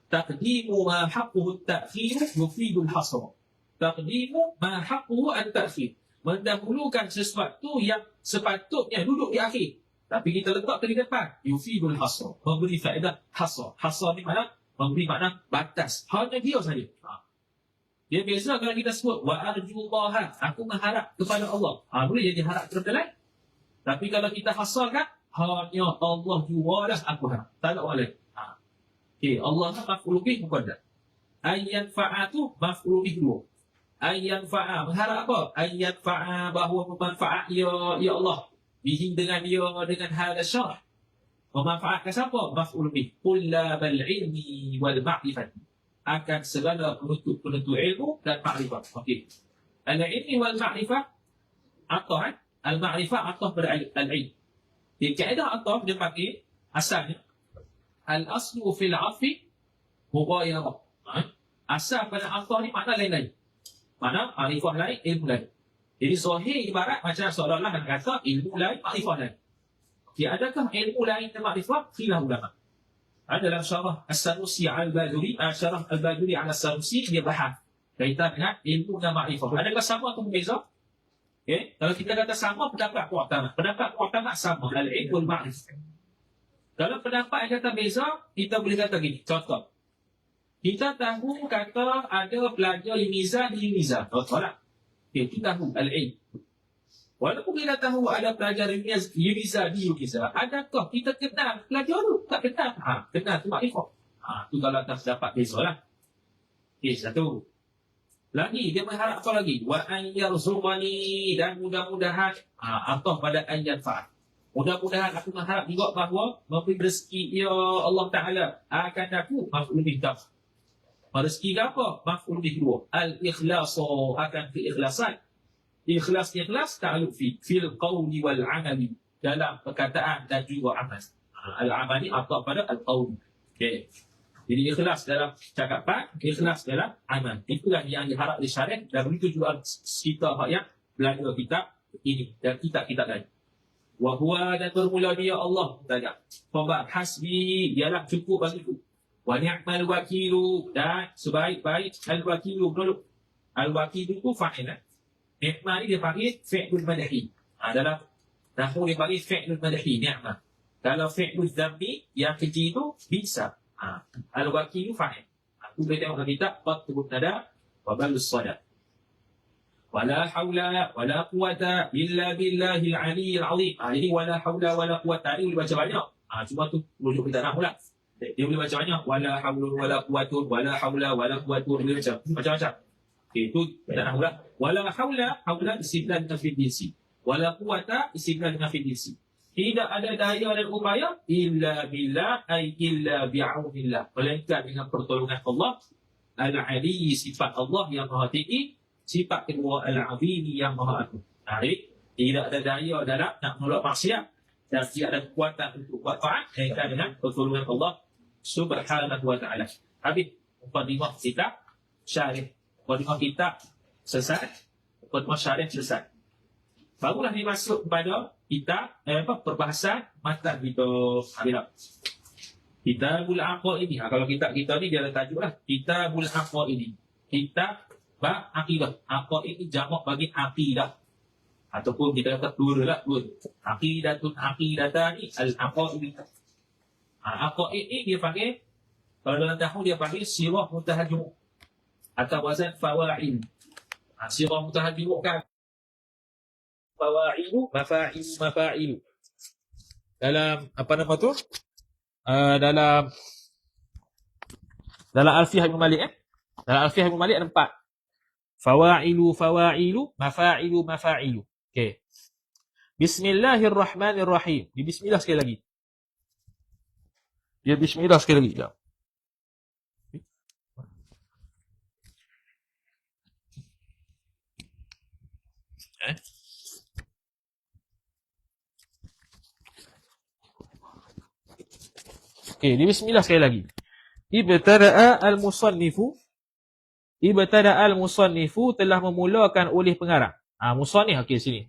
taqdimu ma haqquhu at-ta'khir yufidul hasr. Taqdimu ma haqquhu at-ta'khir, mendahulukan sesuatu yang sepatutnya duduk di akhir, tapi kita letak di depan, yufidul hasr, memberi faedah hasr. Hasr ni mana? Memberi makna batas, hanya dia saja. Dia biasa kalau kita sebut wa arjullaha, aku mengharap kepada Allah, boleh jadi harap terdelai. Tapi kalau kita hasarkan, hanya Allah jualah aku harap, tak ada orang lain. Allah maf'ul bih muqaddam. Ayyan fa'atu maf'ul bih dua. Ayyan fa'a, mengharap apa? Ayyan fa'a, bahawa memanfaat ya Allah bihi, dengan dia, dengan hal syarah. Memanfaatkan siapa? Maf'ul bih. Tullabal ilmi wal ma'rifat, akan segala penuntut ilmu dan ma'rifat. Okey. Al-ilmi wal ma'rifat atah, al-ma'rifat atah pada al-ilm. Di kaedah atah dia panggil asalnya al-aslu fil 'afi mughayarah. Asal pada atah ni makna lain-lain. Mana ma'rifah lain, ilmu lain. Jadi zahir ibarat macam seolah-olah nak kata ilmu lain, ma'rifah lain. Okey, adakah ilmu lain dan ma'rifah? Khilaf ulama. Dalam syarah As-Sanusi Al-Bajuri, syarah Al-Bajuri ala As-Sanusi, dia bahas kaitan dengan ilmu dan ma'rifah. Adakah sama atau berbeza? Okay. Kalau kita kata sama, pendapat kuat sama, al-ilmu al-ma'rifah. Kalau pendapat yang kata beza, kita boleh kata gini, contoh. Kita tahu kata ada pelajar Uniza di Uniza. Betul tak? Okay, kita tahu al-ilm. Walaupun kita tahu ada pelajar Uniza di Uniza, adakah kita kenal pelajar tu? Tak kenal. Kenal tu makrifah. Tu kalau atas dapat beza lah. Okay, satu. Lagi, dia berharap apa lagi? Wa an yarzuqani, dan mudah-mudahan atau pada an yanfa'at. Mudah-mudahan aku mengharap juga bahawa memberi rezeki ya Allah Ta'ala akan aku maf'ul bih dah. Rezeki apa? Maf'ul bih dua. Al-ikhlasu, akan keikhlasan. Ikhlas ta'aluk fil qawli wal amali, dalam perkataan dan juga amal. Al-amali atau pada al-qawli. Okay. Jadi ikhlas dalam cakapan, ikhlas dalam amal. Itulah yang diharap di syariat, dan begitu juga kita yang belajar kitab ini dan kitab-kitab lain. Wa huwa, dan bermula dia Allah Ta'ala. Fa hasbi, dialah cukup bagiku. Wa ni'mal wakilu, dan sebaik-baik al-wakilu. Al-wakilu itu fa'il. Ni'mal ni dia panggil fi'lul madahi. Dalam nahu dia panggil fi'lul madahi, ni'mal. Kalau fi'lul dhammi yang kecil itu bisa. Al-wakilu fa'il. Aku boleh tengok dalam kitab Qatbun Nada wa Balus Sada. Wala hawla wala quwata illa billahil aliyyil azim. Jadi wala hawla wala quwata ni boleh baca banyak. Cuma tu rujuk kita nak pula. Dia boleh baca banyak. Wala hawla wala quwatun, wala hawla wala quwatun, boleh baca macam-macam. Okey, itu kita nak pula. Wala hawla istiqlal nafid jinsi. Wala quwata istiqlal nafid jinsi. Tidak ada daya dan upaya illa billah, ay illa bi'aunillah, melainkan dengan pertolongan Allah. Al-Ali, sifat Allah yang maha tinggi. Sifat kedua Al-Azimi, yang maha agung. Jadi tidak ada daya dalam nak menolak maksiat, dan tidak ada kekuatan untuk buat taat melainkan dengan pertolongan Allah Subhanahu wa ta'ala. Habis mukadimah kita syarih. Mukadimah kita selesai. Mukadimah syarih selesai. Barulah dimasuk kepada kita perbahasan matan kita. Kitabul Aqaid ini. Kalau kitab kita ni dia ada tajuk lah. Kitabul Aqaid ini. Kitab bab akidah. Aqaid ini jamak bagi akidah. Ataupun kita kata plural lah. Aqidatun aqidatan ni al-aqaid. Aqaid ini dia panggil, kalau dalam tahu dia panggil sirah mutahajjum. Atau wazan fawa'il. Sirah mutahajjum kan. Fawa'ilu, mafa'ilu. Dalam apa nama tu? Dalam Alfiyah Ibn Malik Dalam Alfiyah Ibn Malik ada 4. Fawa'ilu, mafa'ilu. Okey. Bismillahirrahmanirrahim. Di bismillah sekali lagi. Dia bismillah sekali lagi. Okey, di bismillah sekali lagi. Ibtada'a al-musannifu telah memulakan oleh pengarang. Musannif okey sini.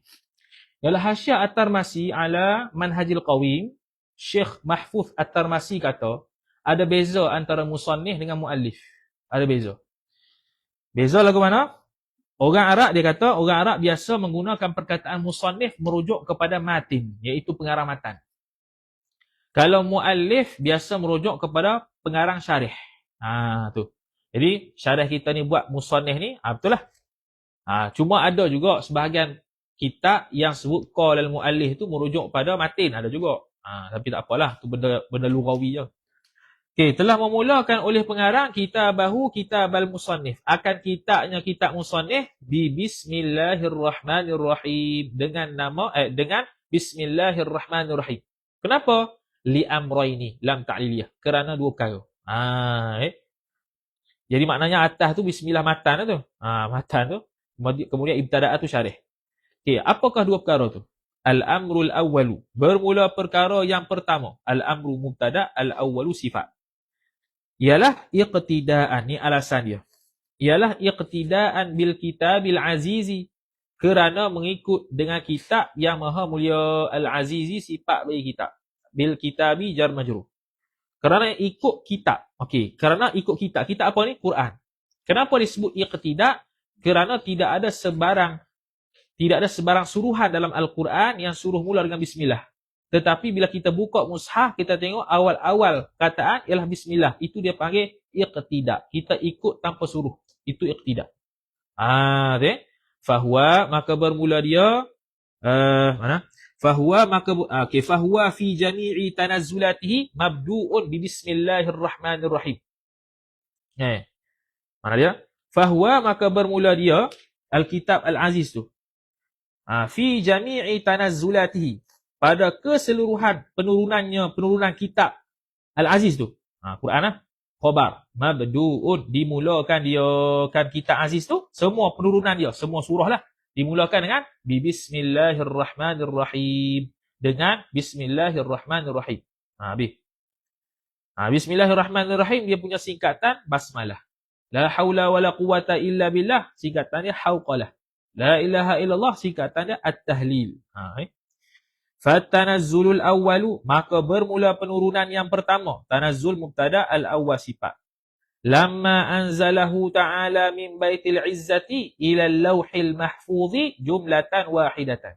Dalam Hasyiah At-Tarmasi ala Manhajil Qawim, Syekh Mahfuz At-Tarmasi kata, ada beza antara musannif dengan muallif. Ada beza. Beza lagu mana? Orang Arab dia kata, orang Arab biasa menggunakan perkataan musannif merujuk kepada matin, iaitu pengarang matan. Kalau muallif biasa merujuk kepada pengarang syarih. Tu. Jadi syarih kita ni buat musannif ni, betul lah. Cuma ada juga sebahagian kitab yang sebut qaul al-muallif tu merujuk pada matin, ada juga. Tapi tak apalah, tu benda lughawi je. Okey, telah memulakan oleh pengarang kitabahu kitabal musannif. Akan kitabnya kitab musannif bi bismillahirrahmanirrahim, dengan bismillahirrahmanirrahim. Kenapa? Li amrayni lam ta'liliyah, kerana dua perkara. Jadi maknanya atas tu bismillah matan tu. Matan tu. Kemudian ibtada'a tu syarih. Okey, apakah dua perkara tu? Al-amrul awwalu, bermula perkara yang pertama. Al-amru mubtada', al-awwalu sifat. Ialah iqtidaan, ni alasan dia. Ialah iqtidaan bil kitabil azizi, kerana mengikut dengan kitab yang maha mulia. Al-azizi sifat bagi kitab. Bil kitabi jar majrur. Kerana ikut kitab. Okey, kerana ikut kitab. Kitab apa ni? Quran. Kenapa disebut iqtida'? Kerana tidak ada sebarang suruhan dalam Al-Quran yang suruh mula dengan bismillah. Tetapi bila kita buka mushaf, kita tengok awal-awal kataan ialah bismillah. Itu dia panggil iqtida'. Kita ikut tanpa suruh. Itu iqtida'. Fahuwa, maka bermula dia mana? Fahuwa fi jami'i tanazzulatihi mabdu'un bi bismillahirrahmanirrahim. Mana dia? Fahuwa, maka bermula dia Al-Kitab Al-Aziz tu. Fi jami'i tanazzulatihi, pada keseluruhan penurunan kitab Al-Aziz tu. Quran lah. Khabar. Mabdu'un, dimulakan dia kan kitab Aziz tu. Semua penurunan dia, semua surah lah. Dimulakan dengan Bismillahirrahmanirrahim. Dengan Bismillahirrahmanirrahim. Bismillahirrahmanirrahim, dia punya singkatan basmalah. La haula wa la quwata illa billah, singkatannya hauqalah. La ilaha illallah, singkatannya at-tahlil. Fatanazzulul awwalu, maka bermula penurunan yang pertama. Tanazzul mubtada, al-awwal sifat. Lamma anzalahu ta'ala min baitil izzati ila al-lawhil mahfuzi jumlatan wahidatan.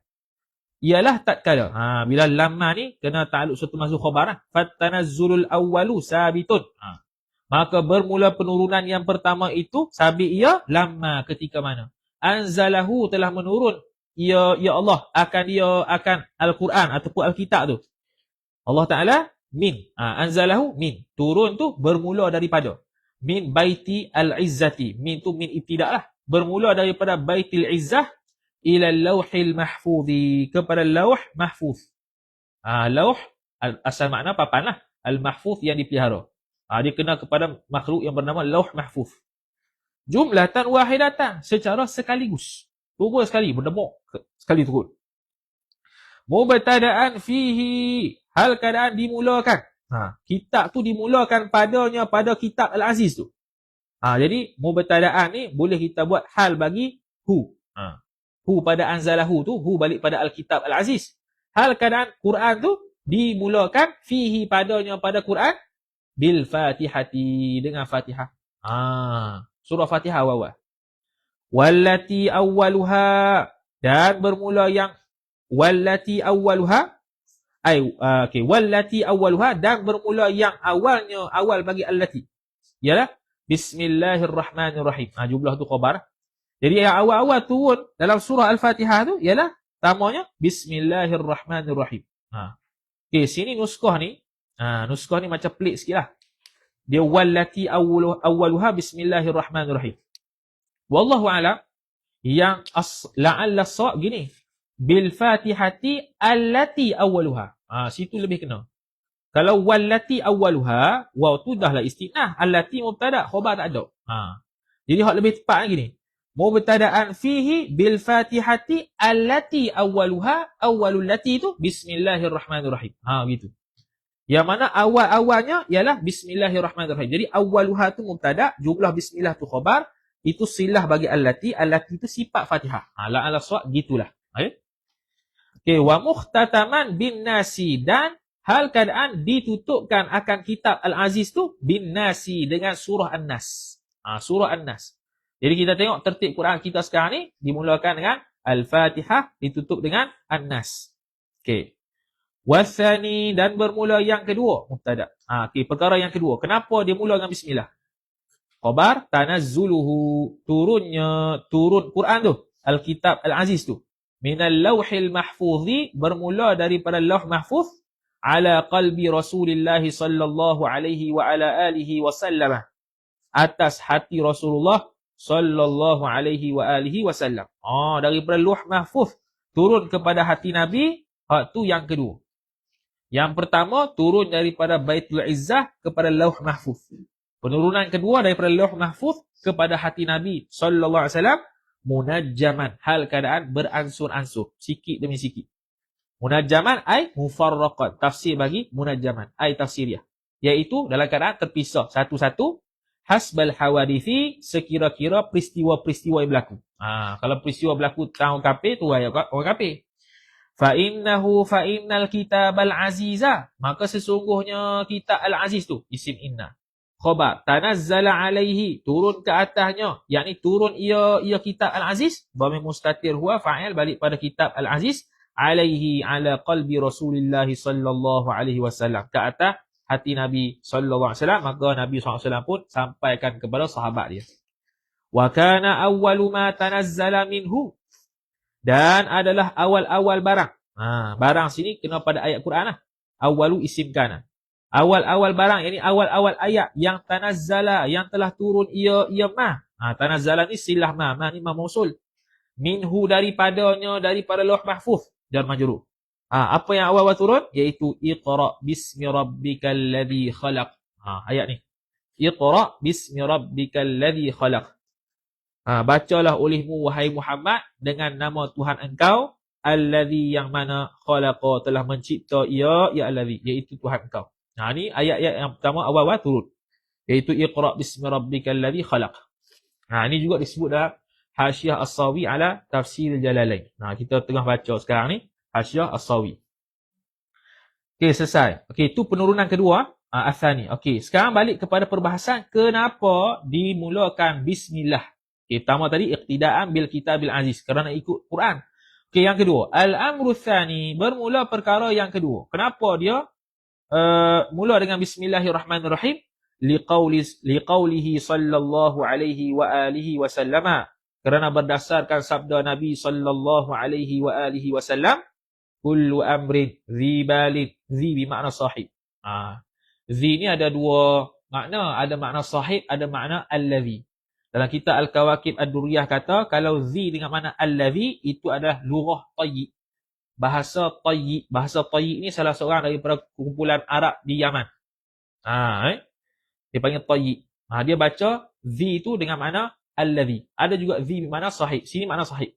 Ialah tatkala. Bila lamma ni kena ta'alluq satu masuk khabar. Fatanazzulul awwalu sabitun. Maka bermula penurunan yang pertama itu sabit ia lamma, ketika mana? Anzalahu, telah menurun ya Allah akan Al-Quran ataupun Al-Kitab tu. Allah Ta'ala min. Anzalahu min. Turun tu bermula daripada. Min baiti al-izzati. Min tu min ibtidak lah. Bermula daripada baitil izzah ila lawhil mahfuzi. Kepada lawh mahfuz. Lawh, asal makna papan lah. Al-mahfuz yang dipelihara. Dia kena kepada makhluk yang bernama lawh mahfuz. Jumlatan wahidatan, secara sekaligus. Turun sekali, berdemuk sekali turun. Mubtada'an fihi, hal keadaan dimulakan. Kitab tu dimulakan padanya, pada kitab Al-Aziz tu. Jadi mubtada'an ni boleh kita buat hal bagi hu. Hu pada anzalahu tu, hu balik pada Al-Kitab Al-Aziz. Hal keadaan Quran tu dimulakan fihi, padanya, pada Quran, bil fatihati, dengan Fatihah. Surah Fatihah awal. Wallati awwaluha, dan bermula yang wallati awwaluha, wallati awwaluha, dan bermula yang awalnya, awal bagi allati, ialah Bismillahirrahmanirrahim. Jumlah tu khabar. Jadi yang awal-awal turun dalam surah Al-Fatihah tu ialah tamanya Bismillahirrahmanirrahim. Sini nuskah ni macam pelik sikit lah. Dia wallati awwaluha Bismillahirrahmanirrahim. Wallahu a'lam, yang la'alla as-sawab gini, bil fatihati allati awwaluha. Situ lebih kena. Kalau wallati awwaluha, waw tu dah lah istinah, allati mubtada, khabar tak ada. Jadi hak lebih tepat gini. mubtada'an fihi bil fatihati allati awwalul lati itu bismillahirrahmanirrahim. Gitu. Yang mana awal-awalnya ialah bismillahirrahmanirrahim. Jadi awwaluha tu mubtada, jumlah bismillah tu khabar, itu silah bagi allati itu sifat Fatihah. La ala suat gitulah. Okey, wa mukhtataman bin nasi, dan hal keadaan ditutupkan akan kitab Al-Aziz tu bin nasi dengan surah An-Nas. Surah An-Nas. Jadi kita tengok tertib Quran kita sekarang ni dimulakan dengan Al-Fatihah, ditutup dengan An-Nas. Okey. Wasani, dan bermula yang kedua mubtada. Okey, perkara yang kedua. Kenapa dia mula dengan bismillah? Khabar tanazzuluhu, turun Quran tu, Al-Kitab Al-Aziz tu. Minal lauhil mahfuzi, bermula daripada lauh mahfuz, ala qalbi Rasulillah sallallahu alaihi wa ala alihi wasallam, atas hati Rasulullah sallallahu alaihi wa alihi wasallam. Daripada lauh mahfuz turun kepada hati Nabi, tu yang kedua. Yang pertama turun daripada Baitul Izzah kepada lauh mahfuz. Penurunan kedua daripada lauh mahfuz kepada hati Nabi sallallahu alaihi wasallam, munajjaman, hal keadaan beransur-ansur, sikit demi sikit. Munajjaman ay mufarraqan, tafsir bagi munajjaman ay tafsiriyah, iaitu dalam keadaan terpisah satu-satu, hasbal hawadithi, sekira-kira peristiwa-peristiwa yang berlaku. Kalau peristiwa berlaku tahun kafir tu orang kafir. Fa innal kitabal aziza, maka sesungguhnya kitab al-aziz tu isim inna. Khabar tanazzala alaihi, turun ke atasnya, yakni turun ia kitab al-aziz, dhamir mustatir huwa fa'il balik pada kitab al-aziz, alaihi ala qalbi Rasulillah sallallahu alaihi wasallam, ke atas hati Nabi sallallahu alaihi wasallam. Maka Nabi sallallahu alaihi wasallam pun sampaikan kepada sahabat dia. Wa kana awwalu ma tanazzala minhu, dan adalah awal-awal barang. Barang sini kena pada ayat Quran lah. Awwalu isim kana. Awal-awal barang, yakni awal-awal ayat yang tanazzala, yang telah turun ia ma. Tanazzala ni silah ma ni ma mausul. Minhu, daripadanya, daripada lauh mahfuz, jar majrur. Apa yang awal-awal turun? Iaitu Iqra bismi rabbikal ladzi khalaq. Ayat ni. Iqra bismi rabbikal ladzi khalaq. Bacalah olehmu wahai Muhammad dengan nama Tuhan engkau, alladzi, yang mana, khalaqa, telah mencipta ia, alladzi, iaitu Tuhan engkau. Ni ayat-ayat yang pertama awal-awal turun, iaitu Iqra bismi rabbikal ladzi khalaq. Ini juga disebut dalam Hasyiah As-Sawi ala Tafsir Jalalain. Kita tengah baca sekarang ni Hasyiah As-Sawi. Okey, selesai. Okey, itu penurunan kedua, Athani. Okey, sekarang balik kepada perbahasan kenapa dimulakan bismillah. Okey, pertama tadi iqtidaan bil kitabil aziz, kerana ikut Quran. Okey, yang kedua, al-amru tsani, bermula perkara yang kedua. Kenapa dia mula dengan bismillahirrahmanirrahim? Liqaulihi sallallahu alaihi wa alihi wasallam, kerana berdasarkan sabda Nabi sallallahu alaihi wa alihi wasallam, kullu amrin dhi balin, dhi bermakna sahib. Dhi ni ada dua makna, ada makna sahib, ada makna alladhi. Dalam kitab Al-Kawakib Ad-Durriyah kata, kalau dhi dengan makna alladhi, itu adalah lughah tayyib, bahasa tayyib. Bahasa tayyib ni salah seorang daripada kumpulan Arab di Yaman. Dia panggil tayyib. Dia baca dhi itu dengan makna alladhi. Ada juga dhi bermakna sahib. Sini makna sahib.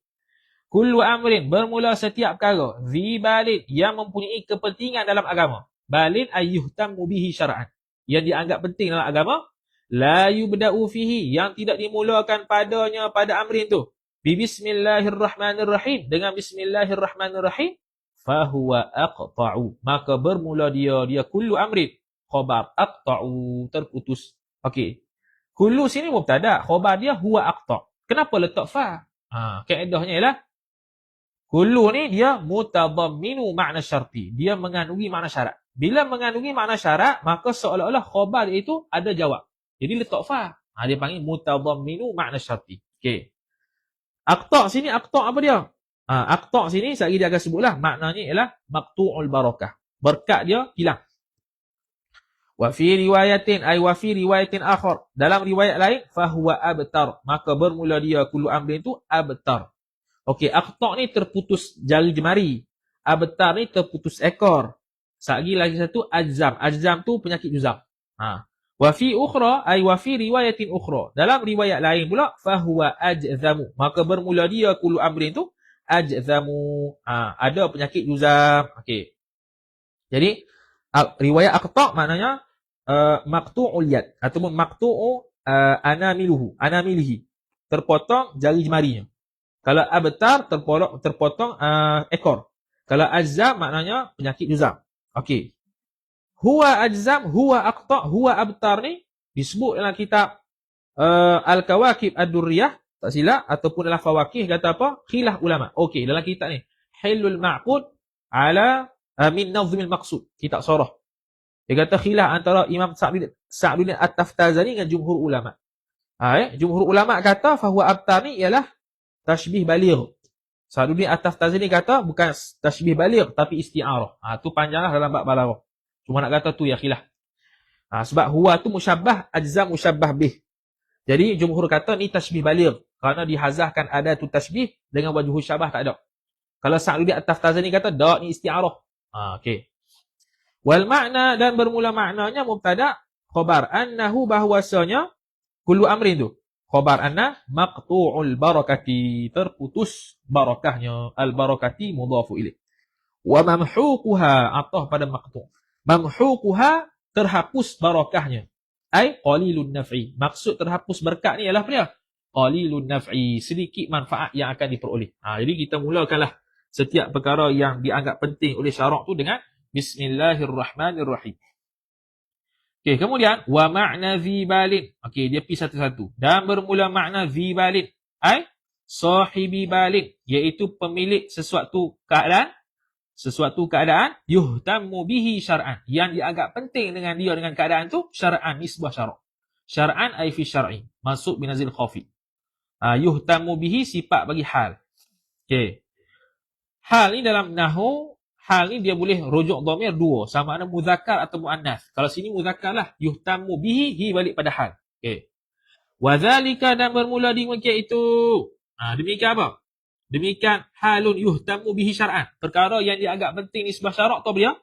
Kullu amrin, bermula setiap perkara, dhi balin, yang mempunyai kepentingan dalam agama. Balin ayyuhtammu bihi syar'an, yang dianggap penting dalam agama. La yubda'u fihi, yang tidak dimulakan padanya, pada amrin tu, bismillahirrahmanirrahim, dengan bismillahirrahmanirrahim, fahuwa aqta'u, maka bermula dia kullu amrin, khabar aqta'u, terputus. Okey, kullu sini mubtada, khabar dia huwa aqta'. Kenapa letak fa? Kaedahnya ialah kullu ni dia mutadamminu makna syarti, dia mengandungi makna syarat. Bila mengandungi makna syarat, maka seolah-olah khabar itu ada jawab, jadi letak fa. Dia panggil mutadamminu makna syarti. Okey, aqta' sini, aqta' apa dia? Aqta' sini sekali dia akan sebutlah, maknanya ialah maqtu'ul barakah, berkat dia hilang. Wa fi riwayatin, ay wa fi riwayatin akhar, dalam riwayat lain, fahuwa abtar, maka bermula dia kullu amrin tu abtar. Okey, aqta' ni terputus jari jemari, abtar ni terputus ekor. Lagi satu ajzam. Ajzam tu penyakit juzam. Wa fi ukhra ay wa fi riwayatin ukhra. Dalam riwayat lain pula fahuwa ajzamu. Maka bermula dia kullu amrin tu ajzamu. Ada penyakit juzam. Okey. Jadi riwayat aqta maknanya maqtu'ul yad ataupun maqtu'u anamilihi. Terpotong jari jemarinya. Kalau abtar terpotong ekor. Kalau ajzam maknanya penyakit juzam. Okey. Huwa ajzam, huwa aqta, huwa abtar ni disebut dalam kitab Al-Kawakib Ad-Durriyah, tak silap, ataupun dalam Fawaqih kata apa? Khilaf ulama. Okey, dalam kitab ni Hilul Ma'qud ala min nazmil maqsud, kitab Sarah. Dia kata khilaf antara Imam Sa'duddin At-Taftazani dengan jumhur ulama. Jumhur ulama kata fahuwa abtar ni ialah tashbih baligh. Sa'duddin At-Taftazani kata bukan tashbih baligh tapi isti'arah. Tu panjanglah dalam bab balaghah. Cuma nak kata tu ya khilaf. Sebab huwa tu musyabbah, ajzam musyabbah bih. Jadi jumhur kata ni tashbih baligh kerana dihazahkan ada tu tashbih dengan wajhu syabah tak ada. Kalau Sa'duddin At-Taftazani kata dak ni isti'arah. Okey. Wal makna dan bermula maknanya mubtada khabar annahu bahwasanya kullu amrin tu. Khabar anna maqtu'ul barakati, terputus barakahnya. Al barakati mudhafu ilaih. Wa mamhuquha atah pada maqtu'. Mamhuquha terhapus barakahnya. Ai qalilun naf'i. Maksud terhapus berkat ni ialah apa dia? Qalilun naf'i, sedikit manfaat yang akan diperoleh. Jadi kita mulakanlah setiap perkara yang dianggap penting oleh syarak tu dengan Bismillahirrahmanirrahim. Okey, kemudian wa ma'na dzibalin. Okey, dia pergi satu-satu. Dan bermula makna dzibalin ai sahibi balin, iaitu pemilik sesuatu keadaan yuhtammu bihi syar'an, yang dianggap penting dengan dia dengan keadaan tu syar'an, nisbah syarak. Syar'an ai fi syar'i, masuk binazil khafi. Yuhtammu bihi sifat bagi hal. Okey. Hal ni dalam nahwu, hal ni dia boleh rujuk dhamir dua, sama ada muzakkar atau muannas. Kalau sini muzakkar lah, yuhtammu bihi, hi balik pada hal. Okey. Wa zalika, dan bermula demikian itu. Demikian apa? Demikian halun yuhtammu bihi syar'an, perkara yang dianggap penting nisbah syarak tu dia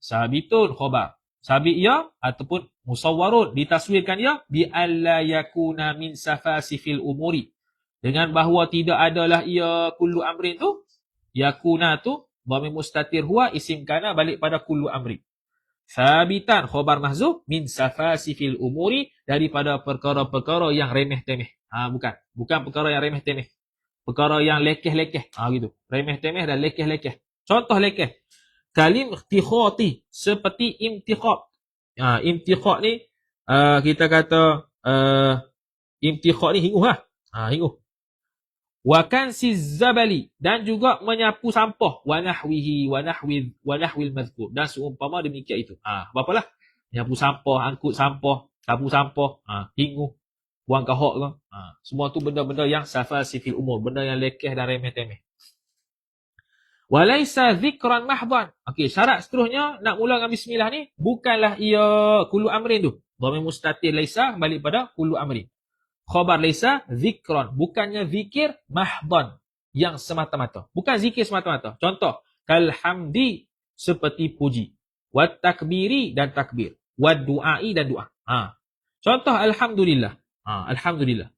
sabitun khabar. Sabit ia ataupun musawwarun, ditaswirkan dia bi alla yakuna min safasifil umuri, dengan bahawa tidak adalah ia kullu amrin tu, yakuna tu dhamir mustatir huwa isim kana balik pada kullu amrin. Sabitan khabar mahzuf min safasifil umuri, daripada perkara-perkara yang remeh-temeh. Bukan perkara yang remeh-temeh. Perkara yang lekeh-lekeh. Gitu. Remeh-temeh dan lekeh-lekeh. Contoh lekeh. Kalim ikhtikhati, seperti imtikhab. Imtikhab ni kita kata imtikhab ni hinguh lah. Hinguh. Wa kansiz zabali, dan juga menyapu sampah, wa nahwihi wa nahwil madhkur, dan seumpama demikian itu. Apalah? Menyapu sampah, angkut sampah, sapu sampah, hinguh, buang kahok ke. Semua tu benda-benda yang safasifil umur, benda yang lekeh dan remeh-temeh. Walaisa zikran mahdhan. Okey, syarat seterusnya nak mula dengan bismillah ni bukanlah ia kullu amrin tu. Dhamir mustatir laisa balik pada kullu amrin. Khabar laisa zikran, bukannya zikir mahdhan, yang semata-mata. Bukan zikir semata-mata. Contoh, kalhamdi, seperti puji. Wat takbiri, dan takbir. Wad du'ai, dan doa. Contoh alhamdulillah. Alhamdulillah.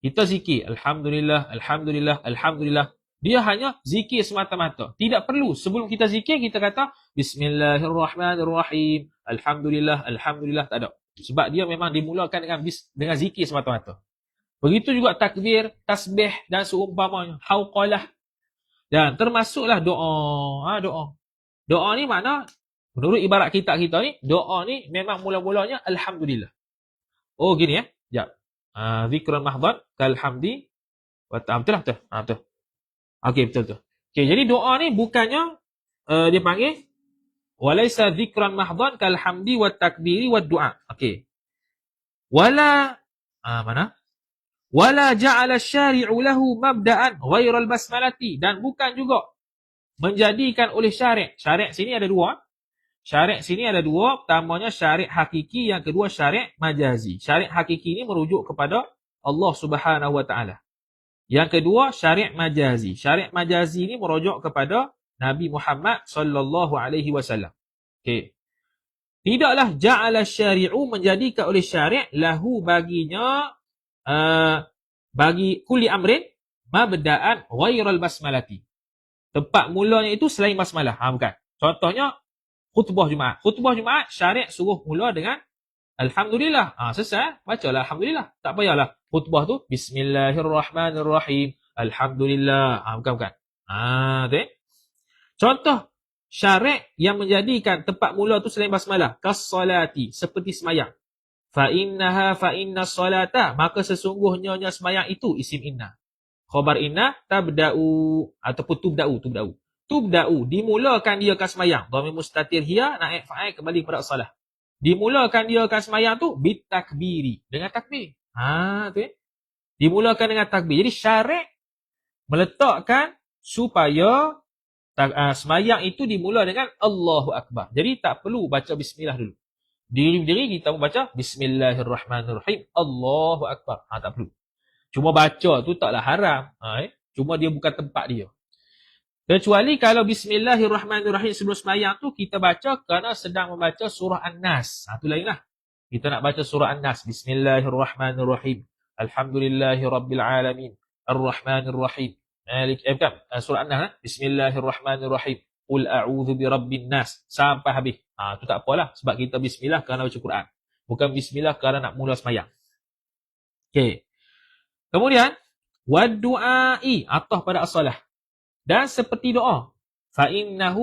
Kita zikir alhamdulillah, alhamdulillah, alhamdulillah. Dia hanya zikir semata-mata. Tidak perlu sebelum kita zikir kita kata bismillahirrahmanirrahim, alhamdulillah, alhamdulillah, tak ada. Sebab dia memang dimulakan dengan zikir semata-mata. Begitu juga takbir, tasbih dan seumpamanya, hauqalah. Dan termasuklah doa. Doa ni makna menurut ibarat kita ni, doa ni memang mula-mulanya alhamdulillah. Oh gini ya. Jap. Zikran mahdhan kalhamdi wa ta'amtulah betul. Betul. Okey, betul. Okey, jadi doa ni bukannya dia panggil walaisa zikran mahdhan kalhamdi wa takbiri wa du'a. Okey. Wala mana? Wala ja'ala syari'u lahu mabda'an ghairal basmalati, dan bukan juga menjadikan oleh syari'. Syari' sini ada dua. Syari' sini ada dua, pertamanya syari' hakiki, yang kedua syari' majazi. Syari' hakiki ini merujuk kepada Allah Subhanahu wa taala. Yang kedua syari' majazi. Syari' majazi ini merujuk kepada Nabi Muhammad sallallahu alaihi wasallam. Okey. Tidaklah ja'ala syari'u menjadikan oleh syari' lahu baginya bagi kulli amrin mabda'an ghairal basmalati. Tempat mulanya itu selain basmalah. Bukan. Contohnya khutbah Jumaat. Khutbah Jumaat syariat suruh mula dengan alhamdulillah. Selesai, bacalah alhamdulillah. Tak payahlah khutbah tu bismillahirrahmanirrahim. Alhamdulillah. Bukan. Tu. Contoh syariat yang menjadikan tempat mula tu selain basmalah, kas-salati, seperti sembahyang. Fa inna salata, maka sesungguhnya sembahyang itu isim inna. Khabar inna tabda'u ataupun tubda'u dimulakan dia kan sembahyang. Dhamir mustatir hiya naib fa'il kembali kepada salah. Dimulakan dia kan sembahyang tu bitakbiri, dengan takbir. Tu. Dimulakan dengan takbir. Jadi syariat meletakkan supaya sembahyang itu dimula dengan Allahu Akbar. Jadi tak perlu baca bismillah dulu. Diri kita baca bismillahirrahmanirrahim. Allahu Akbar. Tak perlu. Cuma baca tu taklah haram. Cuma dia bukan tempat dia. Kecuali kalau bismillahirrahmanirrahim sebelum sembahyang tu kita baca kerana sedang membaca surah An-Nas. Tu lainlah. Kita nak baca surah An-Nas. Bismillahirrahmanirrahim. Alhamdulillahirabbil alamin. Ar-Rahmanirrahim. Bukan. Surah An-Nas. Bismillahirrahmanirrahim. Qul a'udzu birabbin nas. Sampai habis. Tu tak apalah. Sebab kita bismillah kerana baca Quran. Bukan bismillah kerana nak mula sembahyang. Okey. Kemudian, wad-du'a'i, atah pada as-salah. Dan seperti doa. Fa inna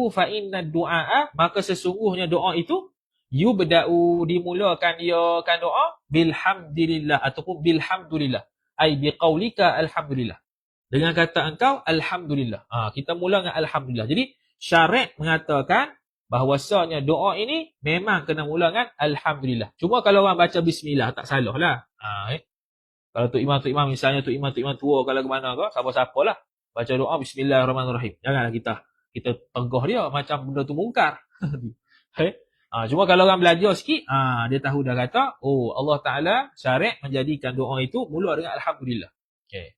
du'a, maka sesungguhnya doa itu yubda'u, dimulakan dia kan doa bilhamdulillah ataupun bilhamdulillah. Ai biqaulika alhamdulillah. Dengan kata engkau alhamdulillah. Kita mula dengan alhamdulillah. Jadi syariat mengatakan bahawasanya doa ini memang kena mula dengan alhamdulillah. Cuma kalau orang baca bismillah tak salahlah. Kalau Tok Imam misalnya Tok Imam tua kalau ke mana ke, siapa-siapa lah baca doa bismillahirrahmanirrahim. Janganlah kita tegah dia macam benda tu mungkar. Cuma kalau orang belajar sikit, dia tahu dah kata, Allah Ta'ala syariat menjadikan doa itu mula dengan alhamdulillah. Okey.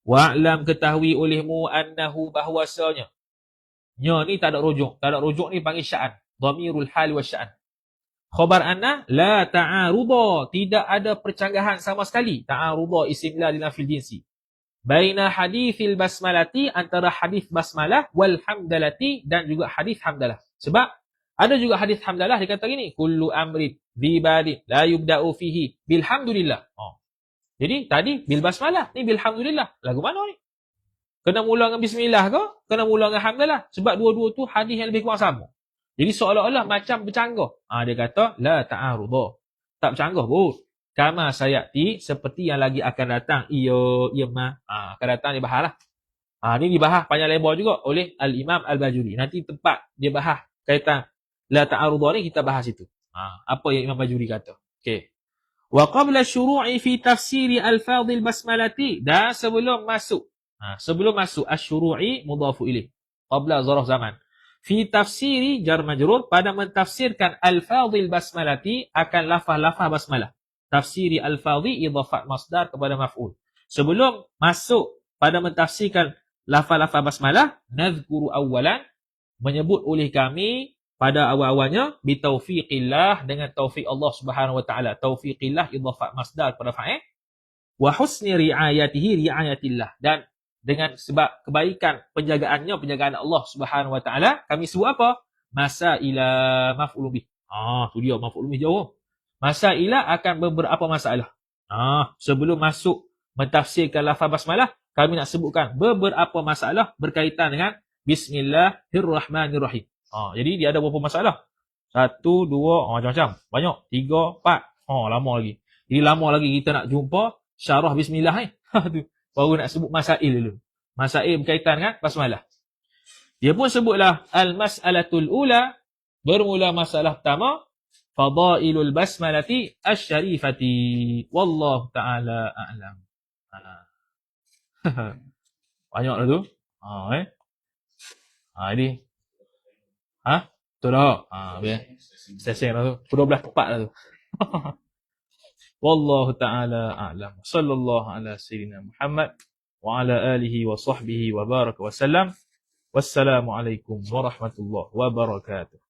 Wa'lam, ketahui olehmu annahu, bahwasanya ni tak ada rujuk. Tak ada rujuk ni panggil sya'an. Dhamirul hal wa sya'an. Khabar anna la ta'aruda, tidak ada percanggahan sama sekali. Ta'aruda isim la linafil jinsi. Baina hadithil basmalati, antara hadith basmalah wal hamdalati, dan juga hadith hamdalah. Sebab ada juga hadith hamdalah dia kata gini, kullu amrin dzibadin la yubda'u fihi bilhamdulillah. Jadi tadi bil basmalah, ni bilhamdulillah. Lagu mana ni? Kena mula dengan bismillah ke? Kena mula dengan hamdalah? Sebab dua-dua tu hadis yang lebih kurang sama. Jadi seolah-olah macam bercanggah. Dia kata la ta'aruda. Tak bercanggah pun. Kama sayati, seperti yang lagi akan datang. Akan datang dia bahas lah. Ni dibahas panjang lebar juga oleh Al-Imam Al-Bajuri. Nanti tempat dia bahas kaitan la ta'aruda ni kita bahas itu. Apa yang Imam Bajuri kata. Okey. Wa qabla syuru'i fi tafsiri al-fadhil basmalati, dan sebelum masuk asy-syuru'i mudhafu ilaih. Qabla zarf zaman. Fi tafsiri jar majrur, pada mentafsirkan al-fadhil basmalati akan lafaz-lafaz basmalah. Tafsiri al-fadhi idhafat masdar kepada maf'ul. Sebelum masuk pada mentafsirkan lafaz-lafaz basmalah, nadhkuru awwalan, menyebut oleh kami pada awal-awalnya bitaufiqillah, dengan taufik Allah Subhanahu wa taala. Taufiqillah idhafat masdar kepada fa'il. Wa husni riayatihi riayatillah, dan dengan sebab kebaikan penjagaan Allah Subhanahu wa taala, kami sebut apa? Masaila maf'ul bih. Tu dia maf'ul bih jauh. Masaila akan beberapa masalah. Sebelum masuk mentafsirkan lafaz basmalah, kami nak sebutkan beberapa masalah berkaitan dengan bismillahirrahmanirrahim. Jadi dia ada beberapa masalah. 1, 2, macam-macam. Banyak. 3, 4. Lama lagi. Jadi lama lagi kita nak jumpa syarah bismillah ni. Baru nak sebut masail dulu. Masail berkaitan dengan basmalah. Dia pun sebutlah al-mas'alatul ula, bermula masalah pertama, fadailul basmalati asy-syarifati. Wallahu ta'ala a'lam. Banyak lah tu. Ini. Betul tak? Biar. Sesen lah tu. 12 tepat lah tu. Wallahu ta'ala a'lam. Sallallahu ala sayyidina Muhammad wa ala alihi wa sahbihi wa baraka wa sallam. Wassalamualaikum warahmatullahi wabarakatuh.